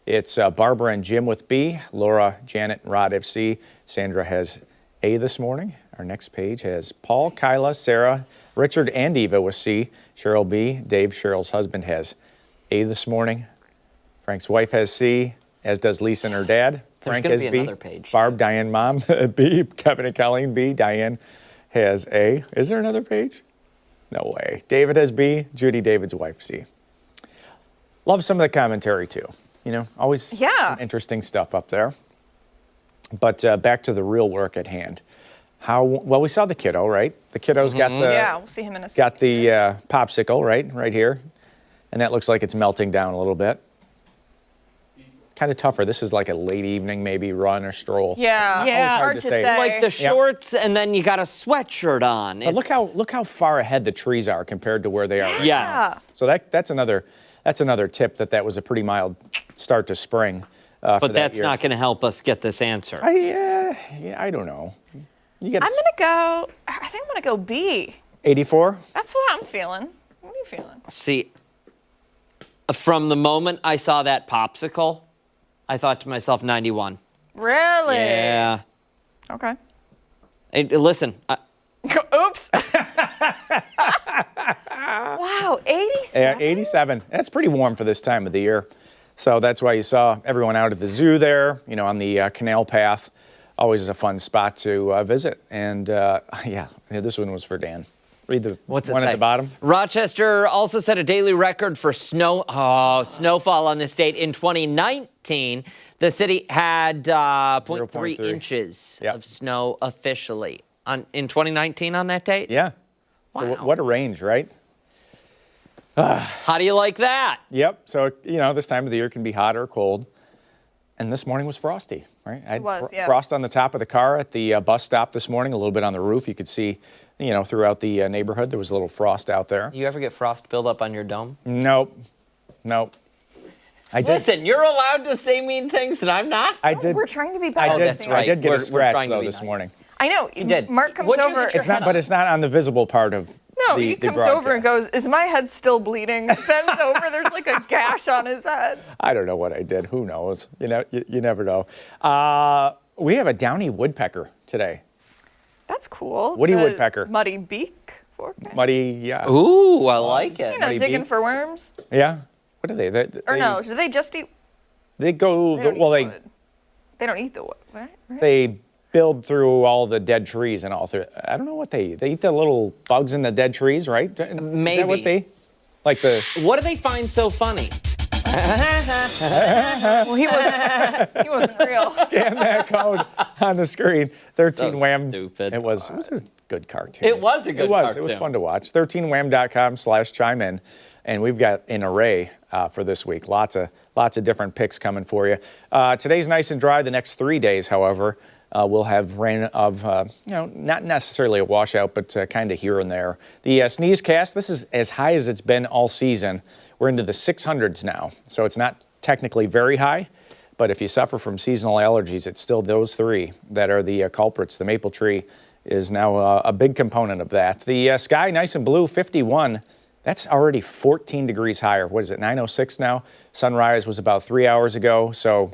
It's Barbara and Jim with B. Laura, Janet, and Rod have C. Sandra has A this morning. Our next page has Paul, Kyla, Sarah, Richard, and Eva with C. Cheryl B. Dave, Cheryl's husband, has A this morning. Frank's wife has C, as does Lisa and her dad. Frank has B. Another page. Barb, Diane, Mom, B. Kevin and Colleen, B. Diane has A. Is there another page? No way. David has B. Judy, David's wife, C. Love some of the commentary, too. You know, always some interesting stuff up there. But back to the real work at hand. Well, we saw the kiddo, right? The kiddo's got the we'll see him in a second. got the popsicle right here, and that looks like it's melting down a little bit. Kind of tougher. This is like a late evening, maybe run or stroll. Yeah, hard to say. Like the shorts, and then you got a sweatshirt on. But look how far ahead the trees are compared to where they are. Yes. So that's another tip that was a pretty mild start to spring. But that's not going to help us get this answer. I don't know. I think I'm gonna go B. 84? That's what I'm feeling. What are you feeling? See, from the moment I saw that popsicle, I thought to myself 91. Really? Yeah. Okay. Hey, listen. Oops. Wow, 87? Yeah, 87. That's pretty warm for this time of the year. So that's why you saw everyone out at the zoo there, you know, on the canal path. Always a fun spot to visit. And this one was for Dan. Read the one at the bottom. Rochester also set a daily record for snowfall on this date. In 2019, the city had 0.3 inches of snow officially. In 2019 on that date? Yeah. Wow. So what a range, right? How do you like that? Yep. So, you know, this time of the year can be hot or cold. And this morning was frosty, right? I had frost on the top of the car at the bus stop this morning, a little bit on the roof. You could see, you know, throughout the neighborhood, there was a little frost out there. You ever get frost buildup on your dome? Nope. I did. Listen, you're allowed to say mean things and I'm not. I did. We're trying to be better. That's right. I did get a scratch, trying to though, be this nice. morning. I know. You did. Mark comes over. It's not, but it's not on the visible part of he comes over and goes, "Is my head still bleeding?" Bends over. There's like a gash on his head. I don't know what I did. Who knows? You know, you never know. We have a downy woodpecker today. That's cool. Woody woodpecker. Muddy beak. Muddy, yeah. Ooh, I like it. You know, digging for worms. Yeah. What are they? No, do they just eat? They go. They don't eat the wood, right? They build through all the dead trees and all through. I don't know what they eat. They eat the little bugs in the dead trees, right? Maybe. Is that what they like the? What do they find so funny? Well, he wasn't real. Scan that code on the screen. 13 So Wham. stupid. It was a good cartoon. It was a good cartoon. It was fun to watch. 13wham.com/chime in. And we've got an array for this week. Lots of different picks coming for you. Today's nice and dry. The next 3 days, however, we'll have rain of, not necessarily a washout, but kind of here and there. The sneeze cast, this is as high as it's been all season. We're into the 600s now, so it's not technically very high. But if you suffer from seasonal allergies, it's still those three that are the culprits. The maple tree is now a big component of that. The sky, nice and blue, 51. That's already 14 degrees higher. What is it, 9:06 now? Sunrise was about 3 hours ago. So,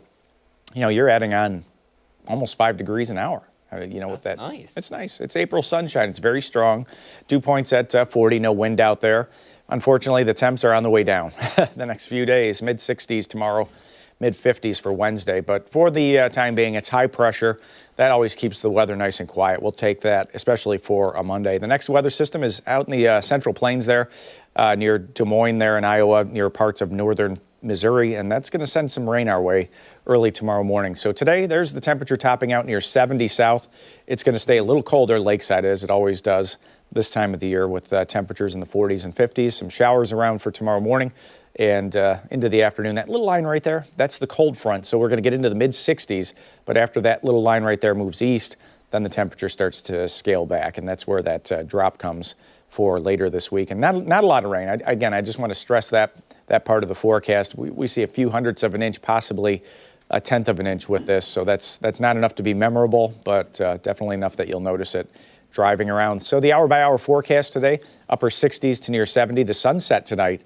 you're adding on almost 5 degrees an hour. With that. Nice. It's nice. It's April sunshine. It's very strong. Dew points at 40, no wind out there. Unfortunately, the temps are on the way down the next few days. Mid-60s tomorrow, mid-50s for Wednesday. But for the time being, it's high pressure. That always keeps the weather nice and quiet. We'll take that, especially for a Monday. The next weather system is out in the Central Plains there, near Des Moines there in Iowa, near parts of northern Missouri, and that's going to send some rain our way early tomorrow morning. So today, there's the temperature topping out near 70 south. It's going to stay a little colder, lakeside as it always does this time of the year, with temperatures in the 40s and 50s. Some showers around for tomorrow morning and into the afternoon. That little line right there, that's the cold front. So we're going to get into the mid-60s, but after that little line right there moves east, then the temperature starts to scale back, and that's where that drop comes for later this week. And not a lot of rain. I just want to stress that part of the forecast. We see a few hundredths of an inch, possibly a tenth of an inch with this. So that's not enough to be memorable, but definitely enough that you'll notice it driving around. So the hour-by-hour forecast today, upper 60s to near 70. The sunset tonight,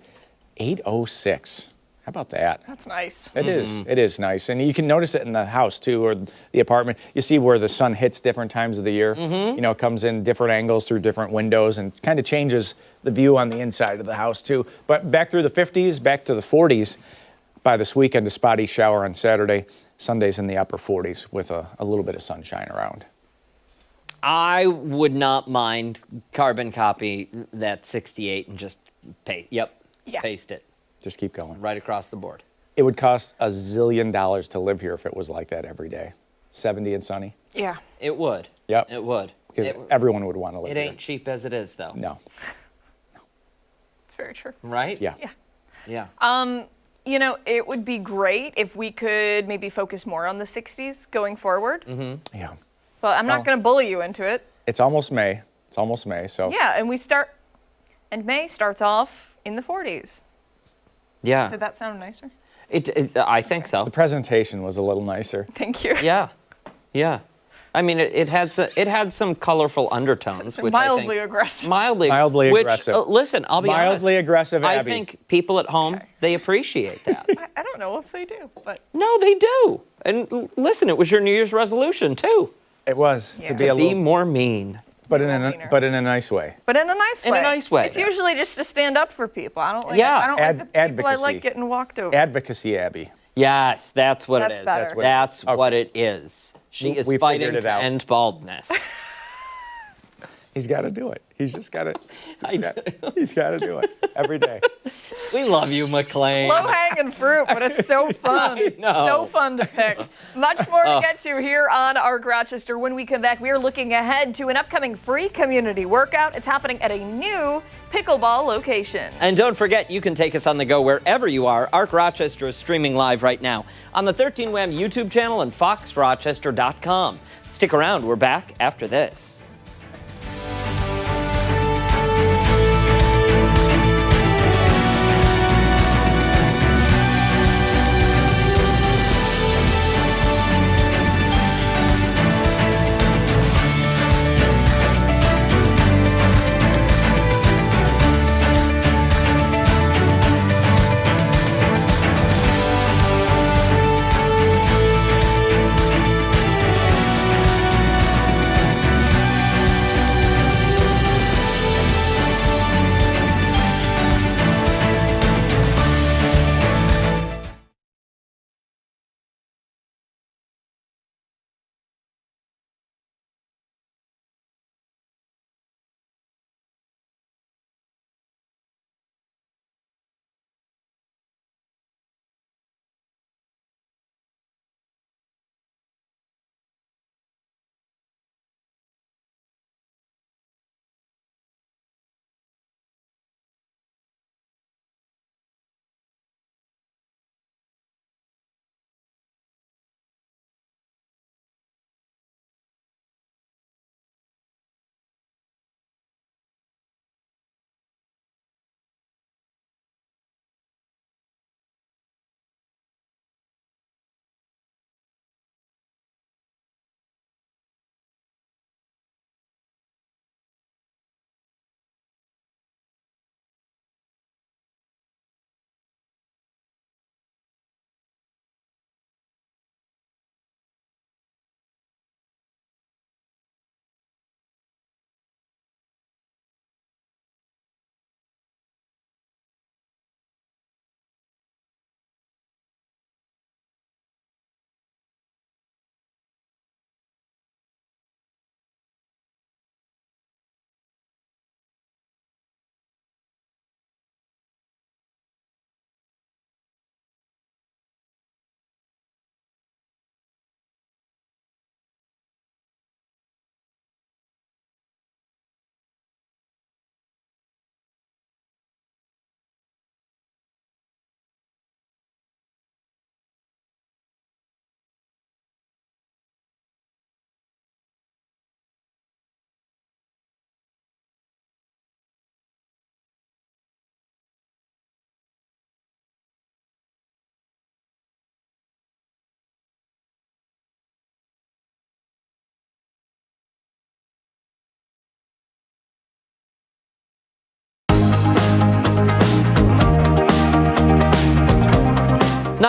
8:06. How about that? That's nice. It is. It is nice. And you can notice it in the house, too, or the apartment. You see where the sun hits different times of the year. You know, it comes in different angles through different windows and kind of changes the view on the inside of the house, too. But back through the 50s, back to the 40s. By this weekend, a spotty shower on Saturday. Sunday's in the upper 40s with a little bit of sunshine around. I would not mind carbon copy that 68 and just paste it. Just keep going. Right across the board. It would cost $1 zillion to live here if it was like that every day. 70 and sunny. Yeah. It would. Yep. It would. Because everyone would want to live It here. ain't cheap as it is, though. No. It's very true. Right? Yeah. Yeah. You know, it would be great if we could maybe focus more on the 60s going forward. Yeah. But I'm not going to bully you into it. It's almost May. So. Yeah, and May starts off in the 40s. Yeah. Did that sound nicer? I think so. The presentation was a little nicer. Thank you. Yeah. Yeah. I mean, it had some colorful undertones, which mildly I think, aggressive. Mildly aggressive. Listen, I'll be honest. Mildly aggressive, I Abby. think people at home, they appreciate that. I don't know if they do, but No, they do. And listen, it was your New Year's resolution, too. It was to be a Be little, more mean. but in a nice way. in a nice way. In a nice way. It's usually just to stand up for people. I don't like. Yeah. I don't like the people I Advocacy. like getting walked over. Advocacy, Abby. Yes, that's what That's it is. better. That's Okay. what it is. She is We fighting figured it to out. end baldness. He's got to do it. He's just got to. I do. He's got to do it every day. We love you, McLean. Low hanging fruit, but it's so fun. I know. So fun to pick. Much more to get to here on Arc Rochester. When we come back, we are looking ahead to an upcoming free community workout. It's happening at a new Pickleball location. And don't forget, you can take us on the go wherever you are. Arc Rochester is streaming live right now on the 13 WHAM YouTube channel and foxrochester.com. Stick around. We're back after this.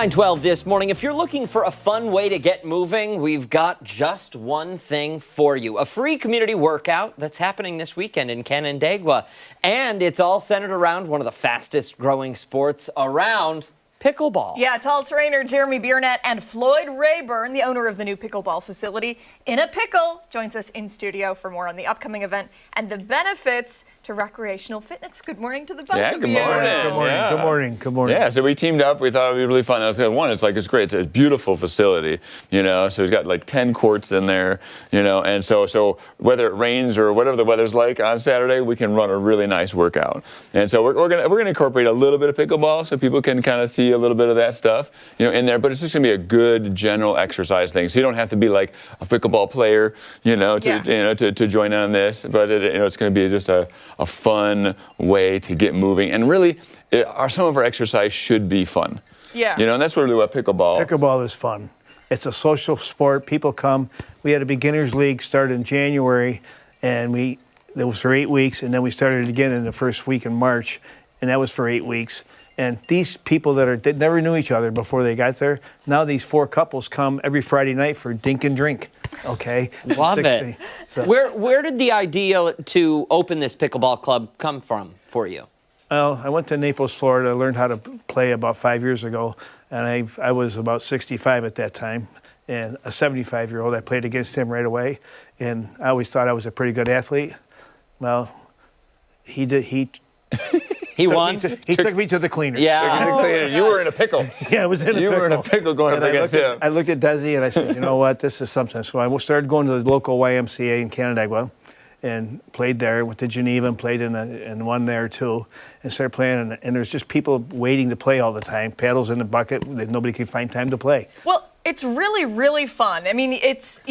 9:12 this morning. If you're looking for a fun way to get moving, we've got just one thing for you. A free community workout that's happening this weekend in Canandaigua. And it's all centered around one of the fastest growing sports around, pickleball. Yeah, Tall Trainer Jeremy Biernat and Floyd Rayburn, the owner of the new pickleball facility, in a pickle, joins us in studio for more on the upcoming event and the benefits to recreational fitness. Good morning to the both of you. Good morning. Good morning. Yeah. Good morning. Good morning. Yeah, so we teamed up. We thought it would be really fun. It's great. It's a beautiful facility, So it's got like 10 courts in there, And so whether it rains or whatever the weather's like on Saturday, we can run a really nice workout. And so we're gonna incorporate a little bit of pickleball so people can kind of see a little bit of that stuff, in there. But it's just gonna be a good general exercise thing. So you don't have to be like a pickleball player, to join on this. But it's gonna be just a fun way to get moving, and really, some of our exercise should be fun. Yeah. And that's really what pickleball. Pickleball is fun. It's a social sport. People come. We had a beginners league start in January, and it was for 8 weeks, and then we started it again in the first week in March, and that was for 8 weeks. And these people that never knew each other before they got there, now these 4 couples come every Friday night for dink and drink. Okay. Love it. So. Where did the idea to open this pickleball club come from for you? Well, I went to Naples, Florida, learned how to play about 5 years ago, and I was about 65 at that time, and a 75-year-old. I played against him right away, and I always thought I was a pretty good athlete. Well, he won? He took me to the cleaners. Yeah. You were in a pickle. Yeah, I was in a pickle. You were in a pickle going up against him. I looked at Desi and I said, you know what, this is something. So I started going to the local YMCA in Canandaigua and played there. Went to Geneva and played in one there too, and started playing. And there's just people waiting to play all the time. Paddles in the bucket. Nobody can find time to play. Well, it's really, really fun. I mean, it's,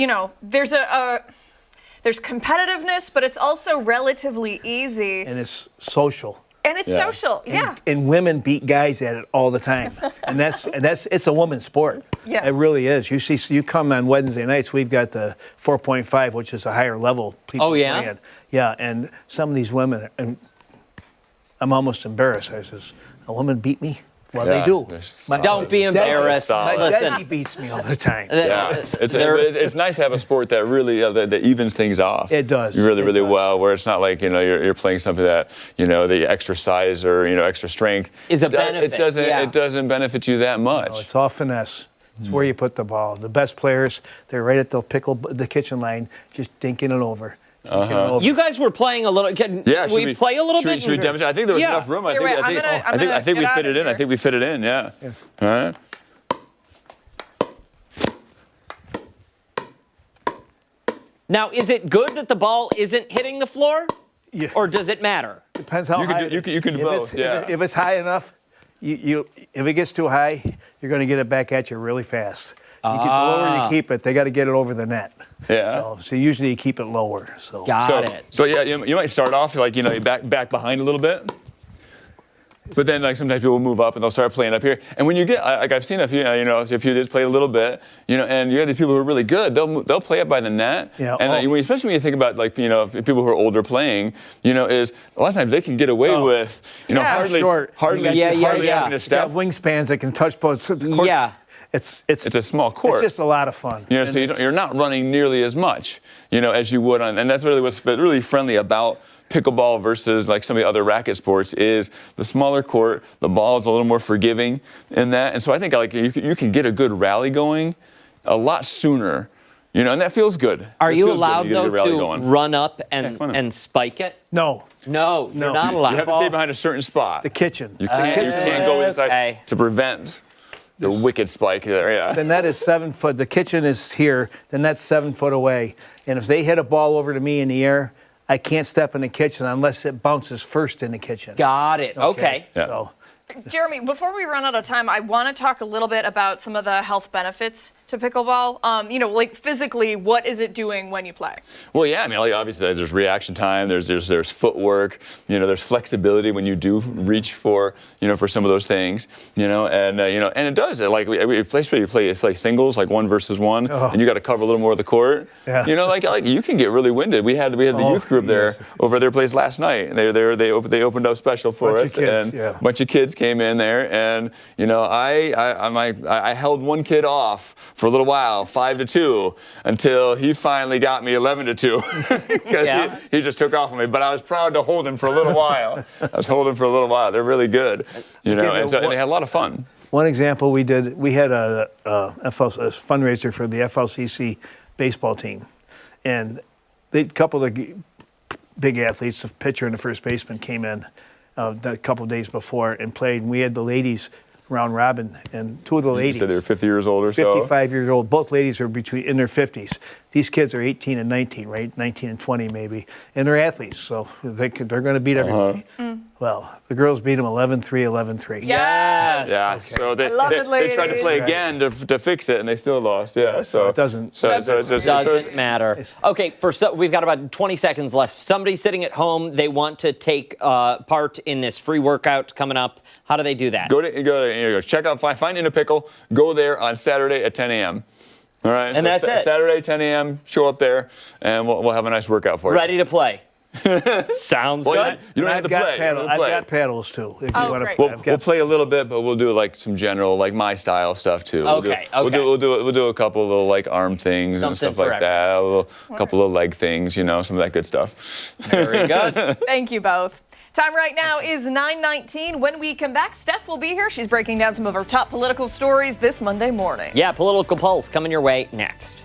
there's there's competitiveness, but it's also relatively easy. And it's social. And it's social, yeah. And women beat guys at it all the time, and that's it's a woman's sport. Yeah, it really is. You come on Wednesday nights. We've got the 4.5, which is a higher level. People playing. Yeah, and some of these women, and I'm almost embarrassed. I says, a woman beat me. Well, they do. Don't be embarrassed. Desi beats me all the time. Yeah, it's nice to have a sport that really that evens things off. It does. Really well, where it's not like you're playing something that the extra size or extra strength is a benefit. It doesn't benefit you that much. No, it's all finesse. It's where you put the ball. The best players, they're right at the kitchen line, just dinking it over. You guys were playing a little. Can we play a little bit? Should we demonstrate? I think there was enough room. I think we fit it in. I think we fit it in. Yeah. All right. Now, is it good that the ball isn't hitting the floor? Yeah. Or does it matter? Depends how high. You can do both. If it's high enough, if it gets too high, you're going to get it back at you really fast. The lower you keep it, they got to get it over the net. Yeah. So usually you keep it lower. So Got it. So yeah, you might start off like back behind a little bit. But then, sometimes people move up and they'll start playing up here. And when you get, I've seen a few, if you just play a little bit, and you have these people who are really good, they'll play up by the net. Yeah. And especially when you think about people who are older playing, is a lot of times they can get away with, hardly having to step. You have wingspans that can touch both. Yeah. It's a small court. It's just a lot of fun. So you're not running nearly as much, as you would on, and that's really what's really friendly about pickleball versus some of the other racket sports is the smaller court. The ball is a little more forgiving in that, and so I think you can get a good rally going a lot sooner, and that feels good. Are you allowed though to run up and spike it? No. No, you're not allowed. You have to stay behind a certain spot. The kitchen. You can't go inside to prevent the wicked spike there. Yeah. Then that is 7 foot. The kitchen is here. Then that's 7 foot away. And if they hit a ball over to me in the air, I can't step in the kitchen unless it bounces first in the kitchen. Got it. Okay. Yeah. So, Jeremy, before we run out of time, I want to talk a little bit about some of the health benefits to pickleball. Physically, what is it doing when you play? Well, yeah, obviously there's reaction time, there's footwork, there's flexibility when you do reach for some of those things, and it does. We play singles, like 1 versus 1, and you got to cover a little more of the court. Yeah. You can get really winded. We had the youth group there over at their place last night, and they opened up special for us, and a bunch of kids came in there, and I held one kid off for a little while, 5-2, until he finally got me 11-2 because he just took off on me. But I was proud to hold him for a little while. They're really good, and they had a lot of fun. One example we had a fundraiser for the FLCC baseball team, and a couple of big athletes, the pitcher and the first baseman, came in a couple of days before and played. And we had the ladies round robin, and two of the ladies. You said they were 50 years old or 55 years old. Both ladies are in their 50s. These kids are 18 and 19, right? 19 and 20 maybe. And they're athletes, so they're going to beat everybody. Well, the girls beat them 11-3, 11-3. Yes! Yeah, so they ladies. tried to play again to fix it, and they still lost. Yeah, so it doesn't. Doesn't matter. Okay, we've got about 20 seconds left. Somebody sitting at home, they want to take part in this free workout coming up. How do they do that? Go to check out Find In a Pickle. Go there on Saturday at 10 a.m. All right, and that's it. Saturday 10 a.m. Show up there, and we'll have a nice workout for you. Ready to play. Sounds good. You don't have to play. I've got paddles too. If you want to play. We'll play a little bit, but we'll do like some general, like my style stuff too. We'll do a couple of little like arm things and stuff like that. A couple of leg things, some of that good stuff. Very good. Thank you both. Time right now is 9:19. When we come back, Steph will be here. She's breaking down some of our top political stories this Monday morning. Yeah, Political Pulse coming your way next.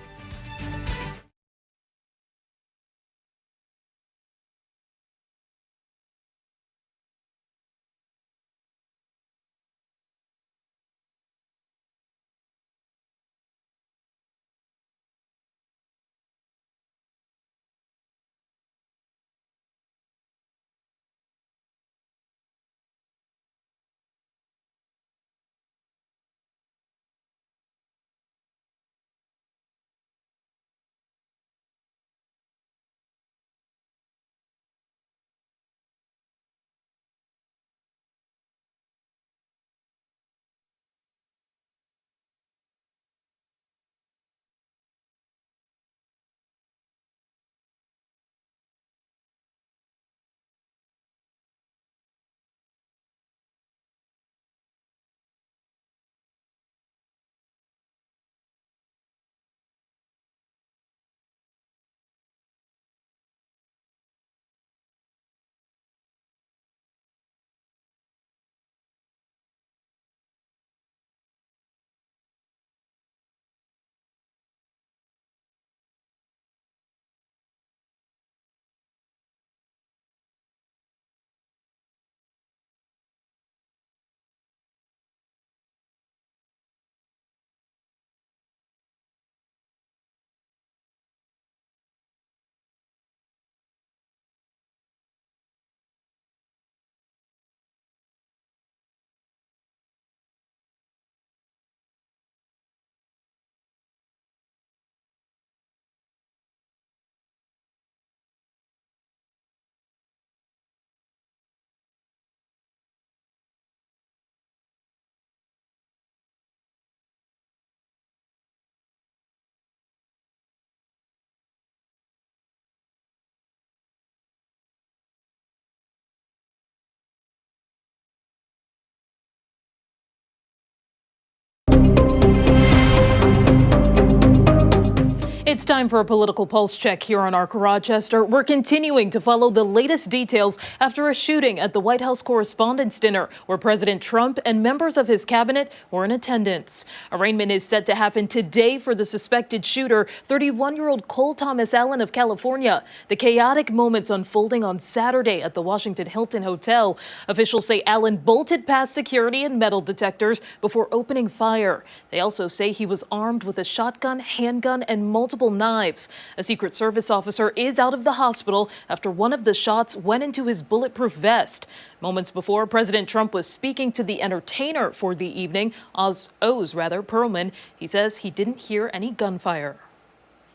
It's time for a political pulse check here on ARC Rochester. We're continuing to follow the latest details after a shooting at the White House Correspondents' Dinner, where President Trump and members of his cabinet were in attendance. Arraignment is set to happen today for the suspected shooter, 31-year-old Cole Thomas Allen of California. The chaotic moments unfolding on Saturday at the Washington Hilton Hotel. Officials say Allen bolted past security and metal detectors before opening fire. They also say he was armed with a shotgun, handgun, and multiple knives. A Secret Service officer is out of the hospital after one of the shots went into his bulletproof vest. Moments before, President Trump was speaking to the entertainer for the evening, Oz Perlman. He says he didn't hear any gunfire.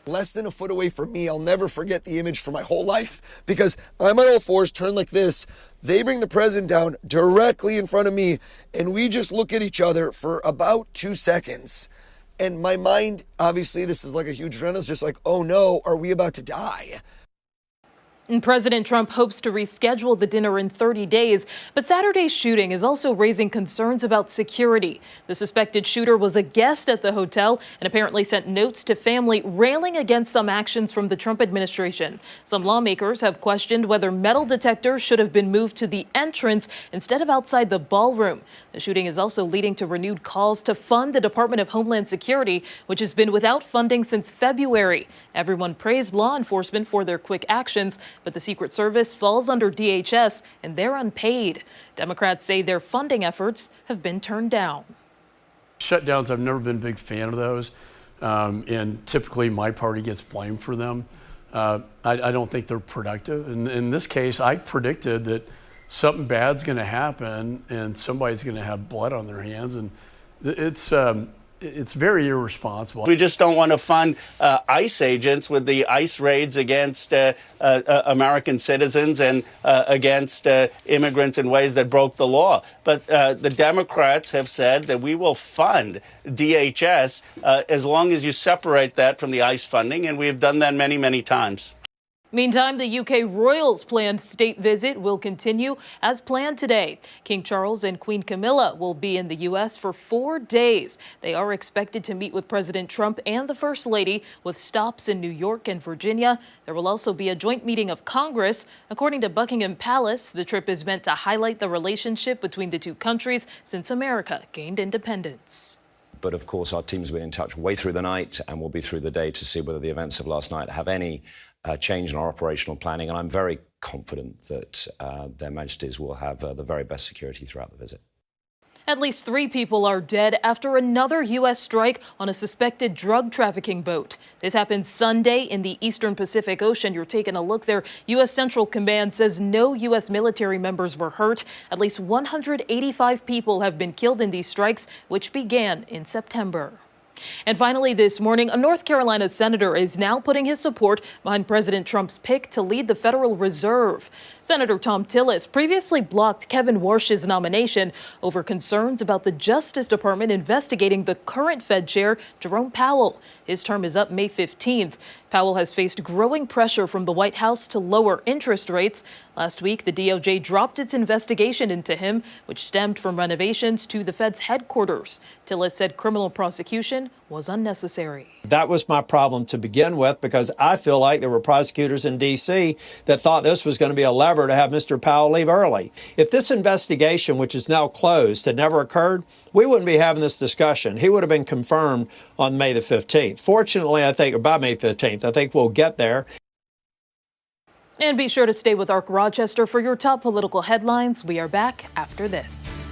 Less than a foot away from me, I'll never forget the image for my whole life, because I'm on all fours, turned like this. They bring the president down directly in front of me, and we just look at each other for about 2 seconds. And my mind, obviously, this is like a huge adrenaline, it's just like, oh no, are we about to die? And President Trump hopes to reschedule the dinner in 30 days, but Saturday's shooting is also raising concerns about security. The suspected shooter was a guest at the hotel and apparently sent notes to family railing against some actions from the Trump administration. Some lawmakers have questioned whether metal detectors should have been moved to the entrance instead of outside the ballroom. The shooting is also leading to renewed calls to fund the Department of Homeland Security, which has been without funding since February. Everyone praised law enforcement for their quick actions, but the Secret Service falls under DHS and they're unpaid. Democrats say their funding efforts have been turned down. Shutdowns, I've never been a big fan of those, and typically my party gets blamed for them. I don't think they're productive. In this case, I predicted that something bad's going to happen and somebody's going to have blood on their hands, and it's very irresponsible. We just don't want to fund ICE agents with the ICE raids against American citizens and against immigrants in ways that broke the law. But the Democrats have said that we will fund DHS as long as you separate that from the ICE funding, and we have done that many, many times. Meantime, the UK royals' planned state visit will continue as planned today. King Charles and Queen Camilla will be in the U.S. for 4 days. They are expected to meet with President Trump and the First Lady, with stops in New York and Virginia. There will also be a joint meeting of Congress. According to Buckingham Palace, the trip is meant to highlight the relationship between the two countries since America gained independence. But of course, our team's been in touch way through the night and will be through the day to see whether the events of last night have any change in our operational planning. And I'm very confident that Their Majesties will have the very best security throughout the visit. At least 3 people are dead after another U.S. strike on a suspected drug trafficking boat. This happened Sunday in the Eastern Pacific Ocean. You're taking a look there. U.S. Central Command says no U.S. military members were hurt. At least 185 people have been killed in these strikes, which began in September. And finally this morning, a North Carolina senator is now putting his support behind President Trump's pick to lead the Federal Reserve. Senator Tom Tillis previously blocked Kevin Warsh's nomination over concerns about the Justice Department investigating the current Fed chair, Jerome Powell. His term is up May 15th. Powell has faced growing pressure from the White House to lower interest rates. Last week, the DOJ dropped its investigation into him, which stemmed from renovations to the Fed's headquarters. Tillis said criminal prosecution was unnecessary. That was my problem to begin with, because I feel like there were prosecutors in D.C. that thought this was going to be a lever to have Mr. Powell leave early. If this investigation, which is now closed, had never occurred, we wouldn't be having this discussion. He would have been confirmed on May the 15th. Fortunately, I think, or by May 15th, I think we'll get there. And be sure to stay with ARC Rochester for your top political headlines. We are back after this.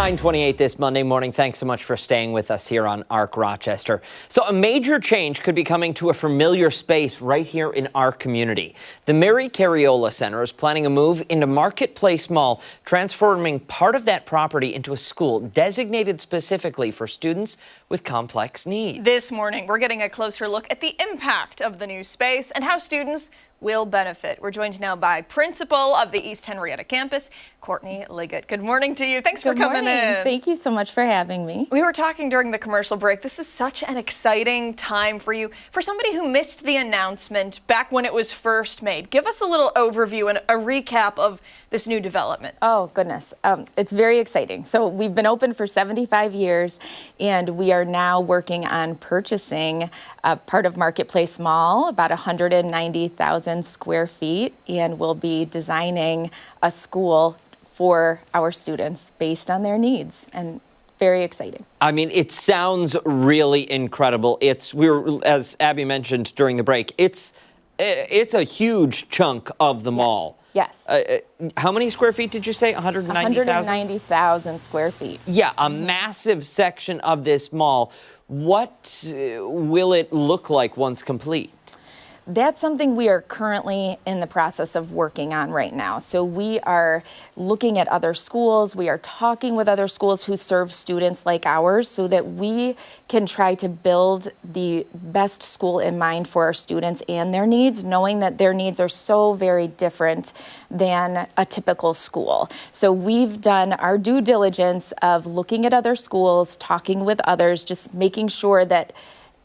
9:28 this Monday morning. Thanks so much for staying with us here on ARC Rochester. So a major change could be coming to a familiar space right here in our community. The Mary Cariola Center is planning a move into Marketplace Mall, transforming part of that property into a school designated specifically for students with complex needs. This morning, we're getting a closer look at the impact of the new space and how students will benefit. We're joined now by principal of the East Henrietta campus, Courtney Liggett. Good morning to you. Thanks for coming in. Thank you so much for having me. We were talking during the commercial break. This is such an exciting time for you. For somebody who missed the announcement back when it was first made, give us a little overview and a recap of this new development. Oh, goodness. It's very exciting. So we've been open for 75 years, and we are now working on purchasing part of Marketplace Mall, about 190,000 square feet, and we'll be designing a school for our students based on their needs, and very exciting. I mean, it sounds really incredible. As Abby mentioned during the break, it's a huge chunk of the mall. Yes. How many square feet did you say? 190,000? 190,000 square feet. Yeah, a massive section of this mall. What will it look like once complete? That's something we are currently in the process of working on right now. So we are looking at other schools. We are talking with other schools who serve students like ours so that we can try to build the best school in mind for our students and their needs, knowing that their needs are so very different than a typical school. So we've done our due diligence of looking at other schools, talking with others, just making sure that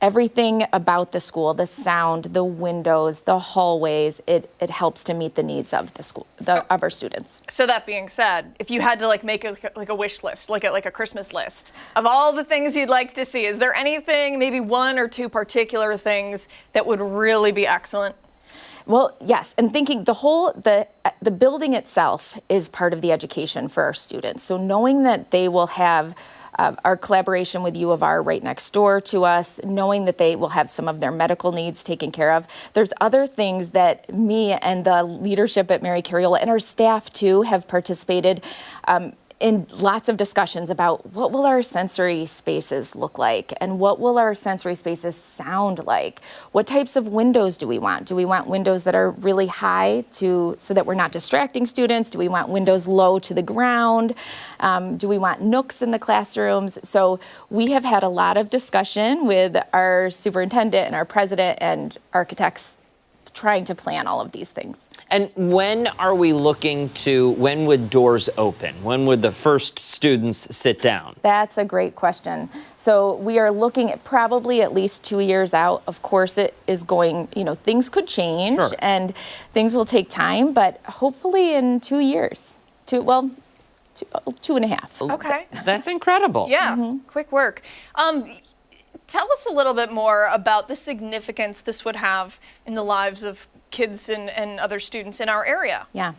everything about the school, the sound, the windows, the hallways, it helps to meet the needs of the school, of our students. So that being said, if you had to make a wish list, like a Christmas list of all the things you'd like to see, is there anything, maybe one or two particular things that would really be excellent? Well, yes, and thinking the building itself is part of the education for our students. So knowing that they will have our collaboration with U of R right next door to us, knowing that they will have some of their medical needs taken care of. There's other things that me and the leadership at Mary Cariola and our staff too have participated in lots of discussions about what will our sensory spaces look like and what will our sensory spaces sound like? What types of windows do we want? Do we want windows that are really high so that we're not distracting students? Do we want windows low to the ground? Do we want nooks in the classrooms? So we have had a lot of discussion with our superintendent and our president and architects trying to plan all of these things. And when would doors open? When would the first students sit down? That's a great question. So we are looking at probably at least 2 years out. Of course, it is going, things could change and things will take time, but hopefully in 2 years, 2.5. Okay. That's incredible. Yeah, quick work. Tell us a little bit more about the significance this would have in the lives of kids and other students in our area. Yeah.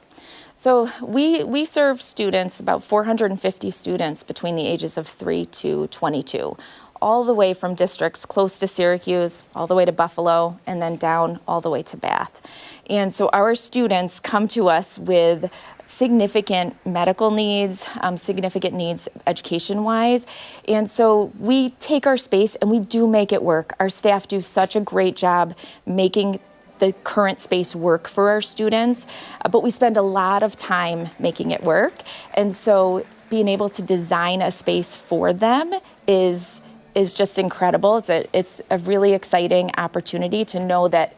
So we serve students, about 450 students between the ages of 3 to 22, all the way from districts close to Syracuse, all the way to Buffalo, and then down all the way to Bath. And so our students come to us with significant medical needs, significant needs education-wise. And so we take our space and we do make it work. Our staff do such a great job making the current space work for our students, but we spend a lot of time making it work. And so being able to design a space for them is just incredible. It's a really exciting opportunity to know that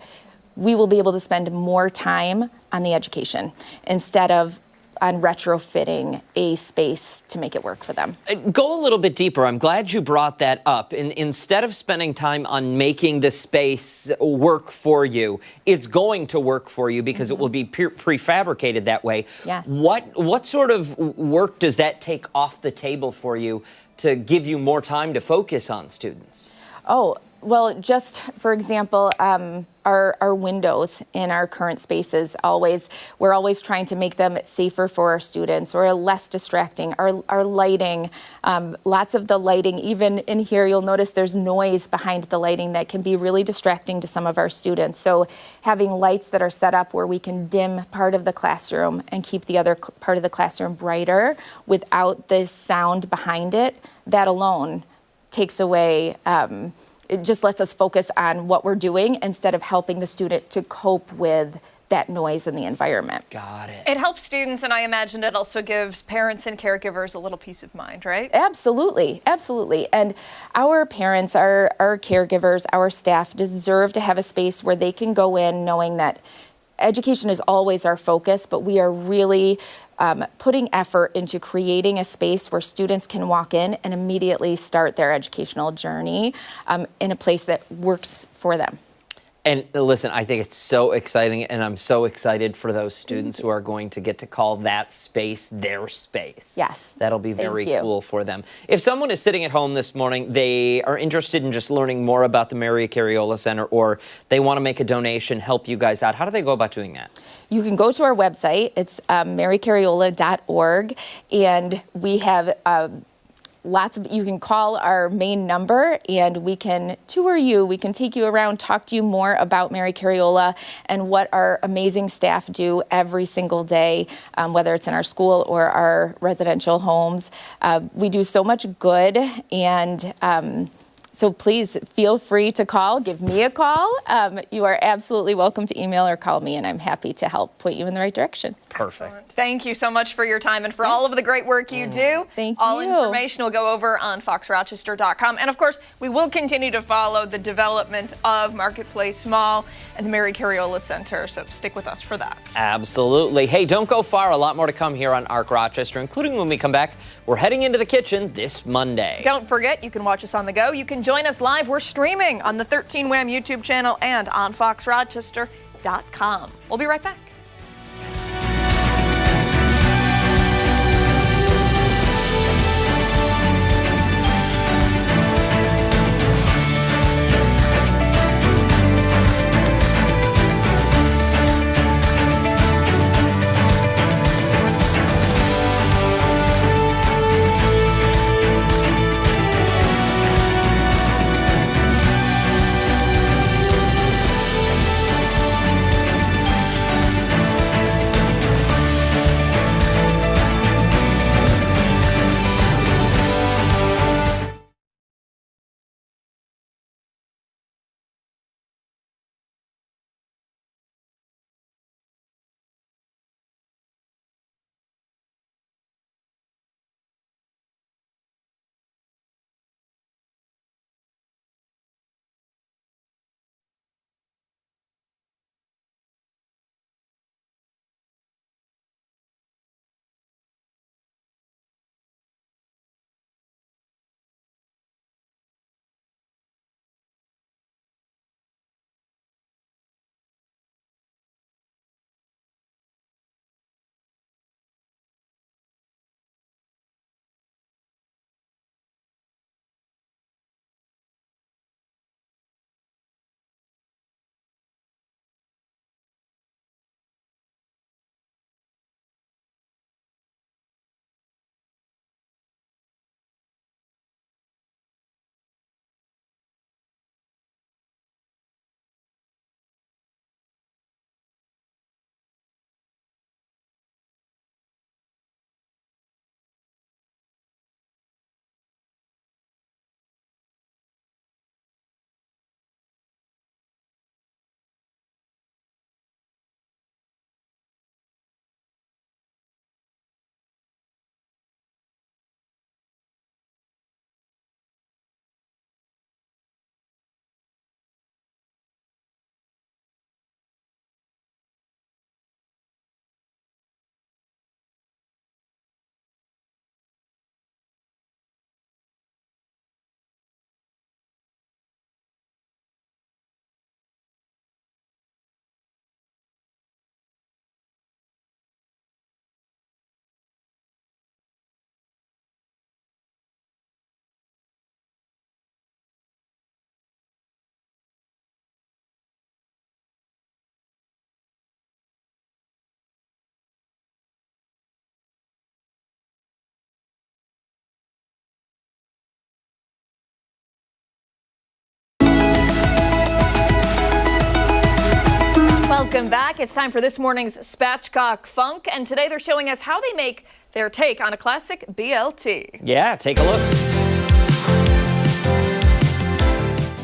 we will be able to spend more time on the education instead of on retrofitting a space to make it work for them. Go a little bit deeper. I'm glad you brought that up. Instead of spending time on making the space work for you, it's going to work for you because it will be prefabricated that way. Yes. What sort of work does that take off the table for you to give you more time to focus on students? Oh, Well, just for example, our windows in our current spaces, we're always trying to make them safer for our students or less distracting. Our lighting, lots of the lighting, even in here, you'll notice there's noise behind the lighting that can be really distracting to some of our students. So having lights that are set up where we can dim part of the classroom and keep the other part of the classroom brighter without the sound behind it, that alone takes away, it just lets us focus on what we're doing instead of helping the student to cope with that noise in the environment. Got it. It helps students, and I imagine it also gives parents and caregivers a little peace of mind, right? Absolutely, absolutely. And our parents, our caregivers, our staff deserve to have a space where they can go in knowing that education is always our focus, but we are really putting effort into creating a space where students can walk in and immediately start their educational journey in a place that works for them. And listen, I think it's so exciting, and I'm so excited for those students who are going to get to call that space their space. Yes. That'll be very Thank you. cool for them. If someone is sitting at home this morning, they are interested in just learning more about the Mary Cariola Center, or they want to make a donation, help you guys out, how do they go about doing that? You can go to our website. It's marycariola.org, and we have you can call our main number and we can tour you. We can take you around, talk to you more about Mary Cariola and what our amazing staff do every single day, whether it's in our school or our residential homes. We do so much good, and so please feel free to call. Give me a call. You are absolutely welcome to email or call me, and I'm happy to help point you in the right direction. Perfect. Excellent. Thank you so much for your time and for all of the great work you do. Thank all you. information will go over on foxrochester.com. And of course, we will continue to follow the development of Marketplace Mall and the Mary Cariola Center. So stick with us for that. Absolutely. Hey, don't go far. A lot more to come here on Arc Rochester, including when we come back. We're heading into the kitchen this Monday. Don't forget, you can watch us on the go. You can join us live. We're streaming on the 13 Wham YouTube channel and on foxrochester.com. We'll be right back. Welcome back. It's time for this morning's Spatchcock Funk, and today they're showing us how they make their take on a classic BLT. Yeah, take a look.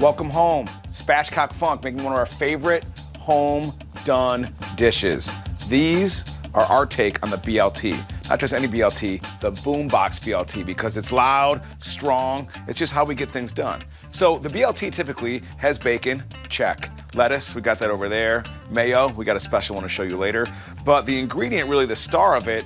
Welcome home. Spatchcock Funk, making one of our favorite home done dishes. These are our take on the BLT. Not just any BLT, the boombox BLT, because it's loud, strong. It's just how we get things done. So the BLT typically has bacon, check. Lettuce, we got that over there. Mayo, we got a special one to show you later. But the ingredient, really the star of it,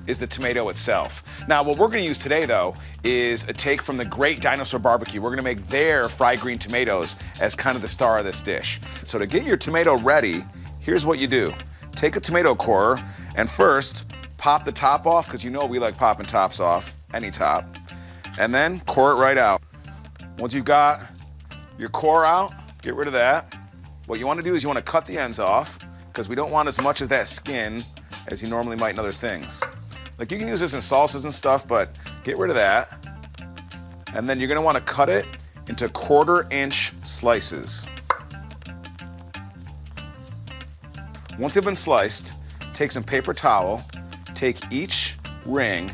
is the tomato itself. Now, what we're gonna use today, though, is a take from the Great Dinosaur Barbecue. We're gonna make their fried green tomatoes as kind of the star of this dish. So to get your tomato ready, here's what you do. Take a tomato corer, and first, pop the top off, because you know we like popping tops off, any top. And then core it right out. Once you've got your core out, get rid of that. What you wanna do is you wanna cut the ends off, because we don't want as much of that skin as you normally might in other things. Like you can use this in salsas and stuff, but get rid of that. And then you're gonna wanna cut it into 1/4-inch slices. Once they've been sliced, take some paper towel, take each ring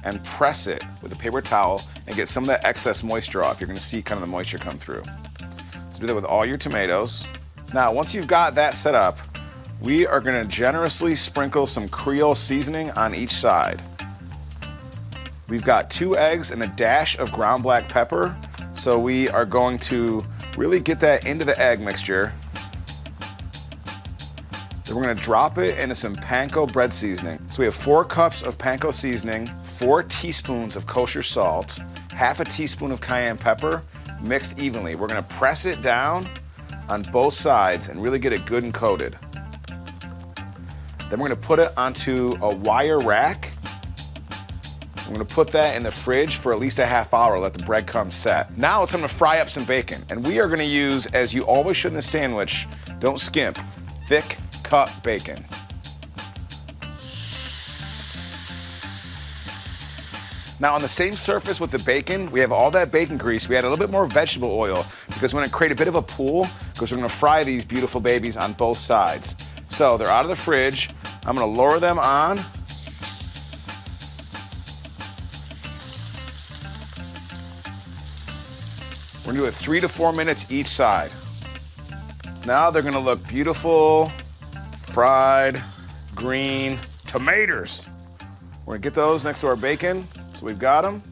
and press it with a paper towel and get some of that excess moisture off. You're gonna see kind of the moisture come through. So do that with all your tomatoes. Now, once you've got that set up, we are gonna generously sprinkle some Creole seasoning on each side. We've got 2 eggs and a dash of ground black pepper. So we are going to really get that into the egg mixture. Then we're gonna drop it into some panko bread seasoning. So we have 4 cups of panko seasoning, 4 teaspoons of kosher salt, 1/2 teaspoon of cayenne pepper, mixed evenly. We're gonna press it down on both sides and really get it good and coated. Then we're gonna put it onto a wire rack. We're gonna put that in the fridge for at least a ½ hour, let the breadcrumbs set. Now it's time to fry up some bacon. And we are gonna use, as you always should in the sandwich, don't skimp, thick cut bacon. Now on the same surface with the bacon, we have all that bacon grease. We add a little bit more vegetable oil because we're gonna create a bit of a pool because we're gonna fry these beautiful babies on both sides. So they're out of the fridge. I'm gonna lower them on. We're gonna do it 3 to 4 minutes each side. Now they're gonna look beautiful, fried, green tomatoes. We're gonna get those next to our bacon. So we've got them.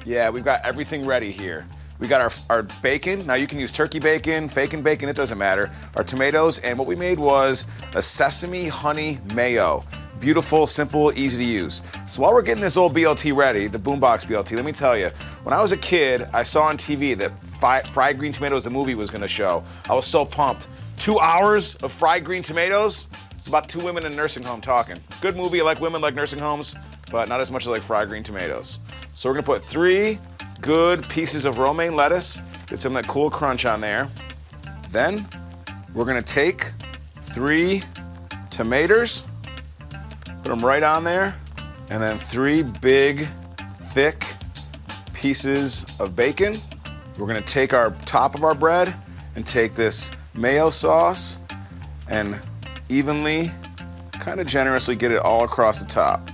Yeah, we've got everything ready here. We got our bacon. Now you can use turkey bacon, bacon, it doesn't matter. Our tomatoes, and what we made was a sesame honey mayo. Beautiful, simple, easy to use. So while we're getting this old BLT ready, the boombox BLT, let me tell you, when I was a kid, I saw on TV that Fried Green Tomatoes, the movie, was gonna show. I was so pumped. 2 hours of fried green tomatoes? It's about 2 women in a nursing home talking. Good movie, I like women, like nursing homes, but not as much as I like fried green tomatoes. So we're gonna put 3 good pieces of romaine lettuce, get some of that cool crunch on there. Then we're gonna take 3 tomatoes, put them right on there, and then 3 big, thick pieces of bacon. We're gonna take our top of our bread and take this mayo sauce and evenly, kind of generously get it all across the top.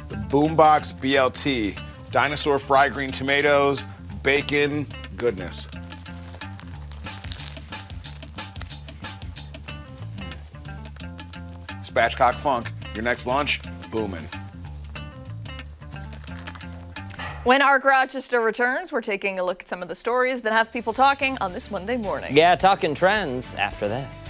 The boombox BLT. Dinosaur fried green tomatoes, bacon, goodness. Spatchcock Funk, your next lunch, booming. When Ark Rochester returns, we're taking a look at some of the stories that have people talking on this Monday morning. Yeah, talking trends after this.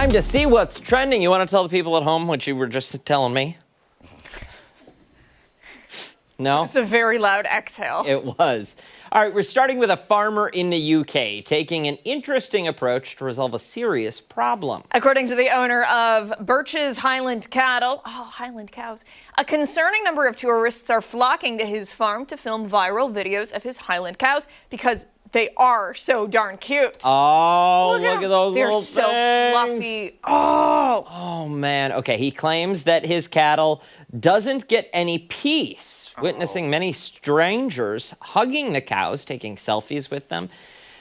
Time to see what's trending. You want to tell the people at home what you were just telling me? No? It's a very loud exhale. It was. All right, we're starting with a farmer in the UK taking an interesting approach to resolve a serious problem. According to the owner of Birch's Highland Cattle, Highland cows, a concerning number of tourists are flocking to his farm to film viral videos of his Highland cows because they are so darn cute. Oh, look at those They're little so things. fluffy. Oh, man. Okay, he claims that his cattle doesn't get any peace, witnessing many strangers hugging the cows, taking selfies with them,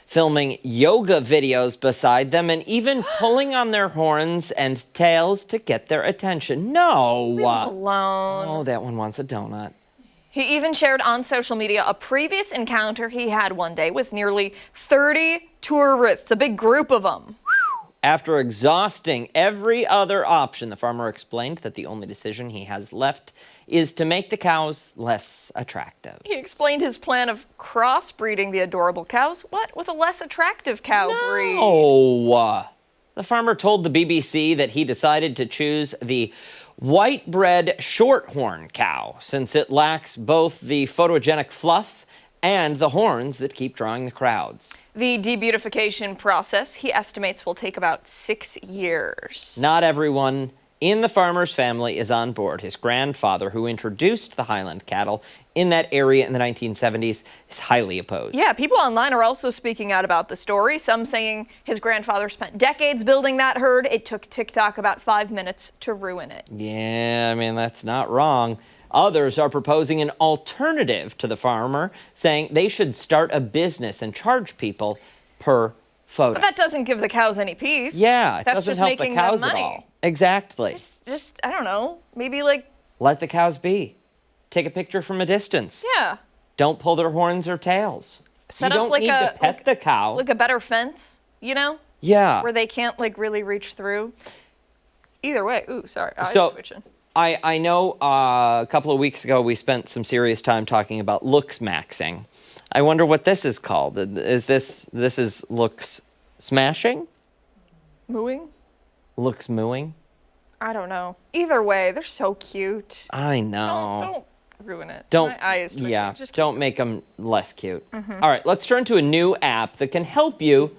filming yoga videos beside them, and even pulling on their horns and tails to get their attention. No. Leave them alone. Oh, that one wants a donut. He even shared on social media a previous encounter he had one day with nearly 30 tourists, a big group of them. After exhausting every other option, the farmer explained that the only decision he has left is to make the cows less attractive. He explained his plan of crossbreeding the adorable cows, with a less attractive cow breed. Oh, the farmer told the BBC that he decided to choose the white-bred shorthorn cow since it lacks both the photogenic fluff and the horns that keep drawing the crowds. The debeautification process, he estimates, will take about 6 years. Not everyone in the farmer's family is on board. His grandfather, who introduced the Highland cattle in that area in the 1970s, is highly opposed. Yeah, people online are also speaking out about the story, some saying his grandfather spent decades building that herd. It took TikTok about 5 minutes to ruin it. Yeah, I mean, that's not wrong. Others are proposing an alternative to the farmer, saying they should start a business and charge people per photo. But that doesn't give the cows any peace. Yeah, it That's doesn't just help making the cows them at money. all. Exactly. Just, I don't know, maybe like, Let the cows be. Take a picture from a distance. yeah. Don't pull their horns or tails. Set you up don't like need to pet the cow. like a better fence, you know? Yeah. Where they can't like really reach through. Either way, ooh, sorry, eyes So, twitching. I know a couple of weeks ago we spent some serious time talking about looks maxing. I wonder what this is called. Is this is looks smashing? Mooing? Looks mooing? I don't know. Either way, they're so cute. I know. Don't ruin it. Don't, My eye is twitching. yeah, Just don't make them less cute. Mhm. All right, let's turn to a new app that can help you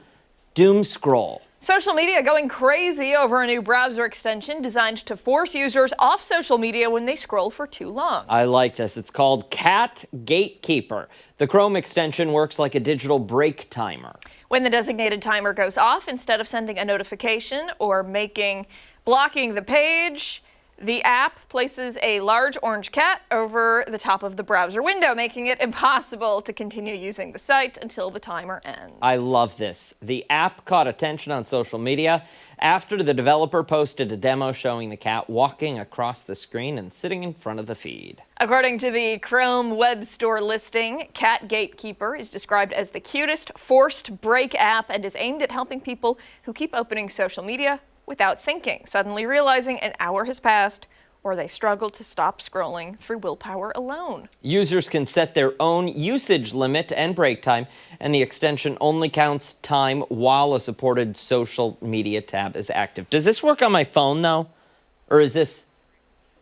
doom scroll. Social media going crazy over a new browser extension designed to force users off social media when they scroll for too long. I like this. It's called Cat Gatekeeper. The Chrome extension works like a digital break timer. When the designated timer goes off, instead of sending a notification or blocking the page, the app places a large orange cat over the top of the browser window, making it impossible to continue using the site until the timer ends. I love this. The app caught attention on social media after the developer posted a demo showing the cat walking across the screen and sitting in front of the feed. According to the Chrome Web Store listing, Cat Gatekeeper is described as the cutest forced break app and is aimed at helping people who keep opening social media without thinking, suddenly realizing an hour has passed, or they struggle to stop scrolling through willpower alone. Users can set their own usage limit and break time, and the extension only counts time while a supported social media tab is active. Does this work on my phone, though? Or is this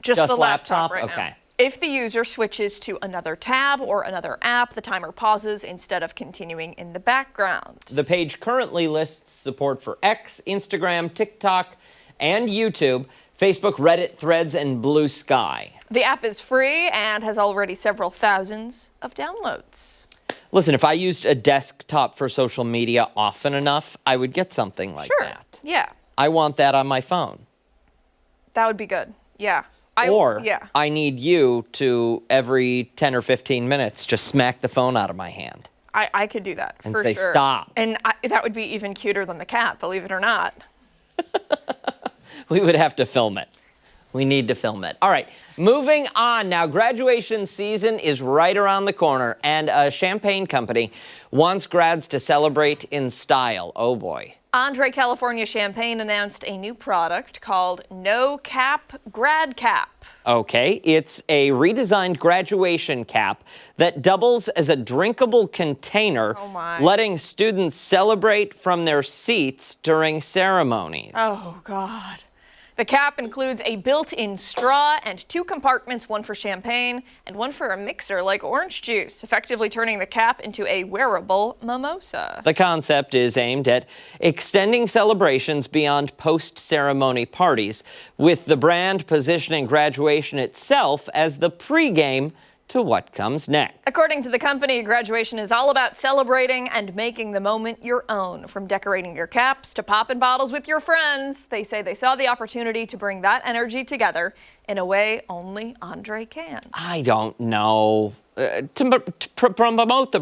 Just the laptop right okay. now. If the user switches to another tab or another app, the timer pauses instead of continuing in the background. The page currently lists support for X, Instagram, TikTok, and YouTube, Facebook, Reddit, Threads, and Blue Sky. The app is free and has already several thousands of downloads. Listen, if I used a desktop for social media often enough, I would get something like Sure. that. Yeah, I want that on my phone. that would be good. Yeah. I need you to, every 10 or 15 minutes, just smack the phone out of my hand. I could do that And for say, sure. "Stop." And that would be even cuter than the cat, believe it or not. We would have to film it. We need to film it. All right, moving on now. Graduation season is right around the corner, and a champagne company wants grads to celebrate in style. Oh, boy. Andre California Champagne announced a new product called No Cap Grad Cap. Okay, it's a redesigned graduation cap that doubles as a drinkable container, letting students celebrate from their seats during ceremonies. Oh, God. The cap includes a built-in straw and 2 compartments, one for champagne and one for a mixer like orange juice, effectively turning the cap into a wearable mimosa. The concept is aimed at extending celebrations beyond post-ceremony parties, with the brand positioning graduation itself as the pregame to what comes next. According to the company, graduation is all about celebrating and making the moment your own. From decorating your caps to popping bottles with your friends, they say they saw the opportunity to bring that energy together in a way only Andre can. I don't know. To promote the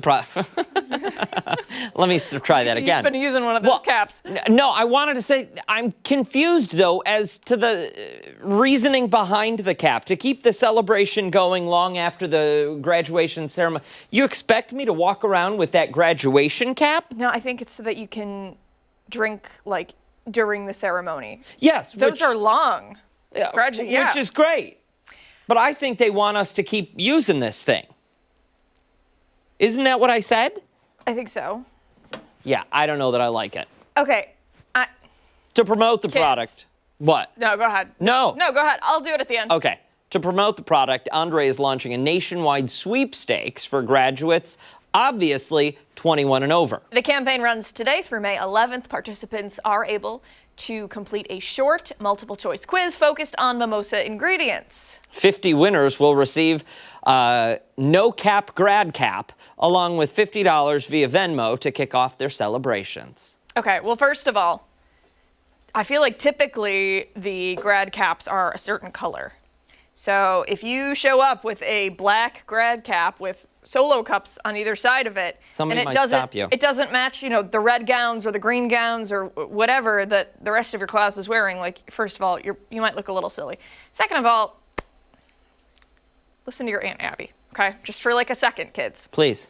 Let me try that again. You've been using one of those caps. No, I wanted to say I'm confused, though, as to the reasoning behind the cap, to keep the celebration going long after the graduation ceremony. You expect me to walk around with that graduation cap? No, I think it's so that you can drink, like, during the ceremony. Yes. Those are long. Which is great. But I think they want us to keep using this thing. Isn't that what I said? I think so. Yeah, I don't know that I like it. Okay. To promote the product. What? No, go ahead. No. No, go ahead. I'll do it at the end. Okay. To promote the product, Andre is launching a nationwide sweepstakes for graduates, obviously 21 and over. The campaign runs today through May 11th. Participants are able to complete a short multiple-choice quiz focused on mimosa ingredients. 50 winners will receive No Cap Grad Cap, along with $50 via Venmo to kick off their celebrations. Okay, well, first of all, I feel like typically the grad caps are a certain color. So if you show up with a black grad cap with solo cups on either side of it, Somebody and might stop you. It doesn't match, the red gowns or the green gowns or whatever that the rest of your class is wearing. Like, first of all, you might look a little silly. Second of all, listen to your Aunt Abby, okay? Just for like a second, kids. Please.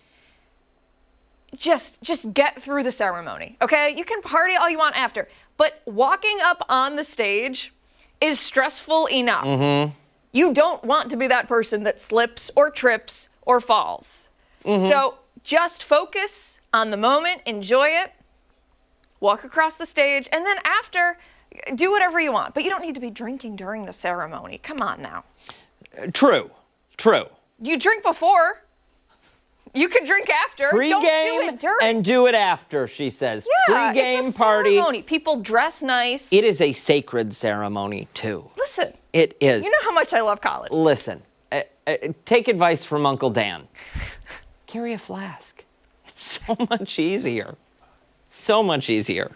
Just get through the ceremony, okay? You can party all you want after, but walking up on the stage is stressful enough. Mm-hmm. You don't want to be that person that slips or trips or falls. Mm-hmm. So just focus on the moment, enjoy it, walk across the stage, and then after, do whatever you want. But you don't need to be drinking during the ceremony. Come on now. True. You drink before. You can drink after. Don't do Pre-game it during. and do it after, she says. Yeah, Pre-game it's a party. ceremony. People dress nice. It is a sacred ceremony, too. Listen. It is. You know how much I love college. Listen, take advice from Uncle Dan. Carry a flask. It's so much easier. So much easier.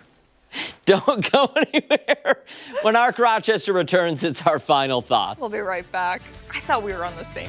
Don't go anywhere. When Arc Rochester returns, it's our final thoughts. We'll be right back. I thought we were on the same.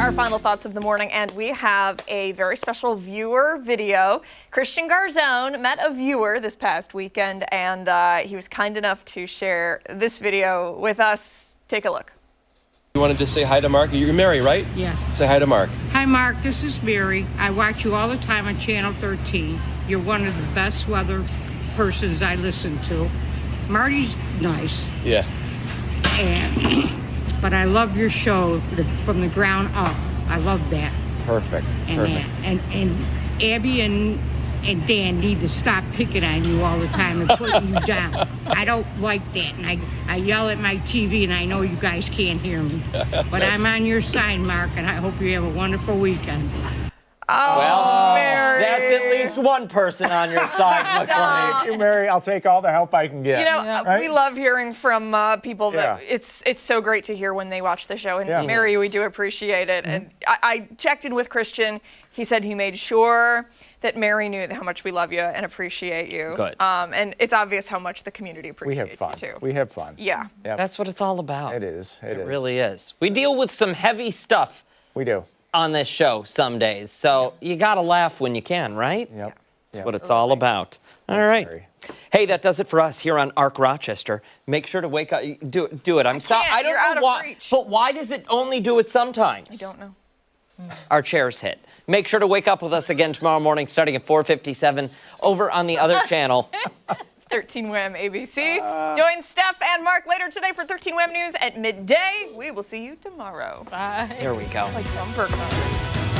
Our final thoughts of the morning, and we have a very special viewer video. Christian Garzone met a viewer this past weekend, and he was kind enough to share this video with us. Take a look. You wanted to say hi to Mark? You're Mary, right? Yeah. Say hi to Mark. Hi, Mark. This is Mary. I watch you all the time on Channel 13. You're one of the best weather persons I listen to. Marty's nice. Yeah. But I love your show from the ground up. I love that. Perfect. And Abby and Dan need to stop picking on you all the time and putting you down. I don't like that. And I yell at my TV, and I know you guys can't hear me. But I'm on your side, Mark, and I hope you have a wonderful weekend. Oh, well, Mary. that's at least one person on your side, McLean. Thank you, Mary. I'll take all the help I can get. You know, Right? we love hearing from people that it's so great to hear when they watch the show. And Mary, we do appreciate it. And I checked in with Christian. He said he made sure that Mary knew how much we love you and appreciate you. Good. And it's obvious how much the community appreciates you too. We have fun. Yeah. Yep. That's what it's all about. It is. It really is. We deal with some heavy stuff. We do. On this show some days. So you got to laugh when you can, right? Yep. That's what it's all about. All right. Hey, that does it for us here on ARC Rochester. Make sure to wake up. Do it. I'm sorry. I don't know why. But why does it only do it sometimes? I don't know. Our chairs hit. Make sure to wake up with us again tomorrow morning starting at 4:57 over on the other channel. 13 WHAM ABC. Join Steph and Mark later today for 13 WHAM News at midday. We will see you tomorrow. Bye. Here we go. It's like bumper cars.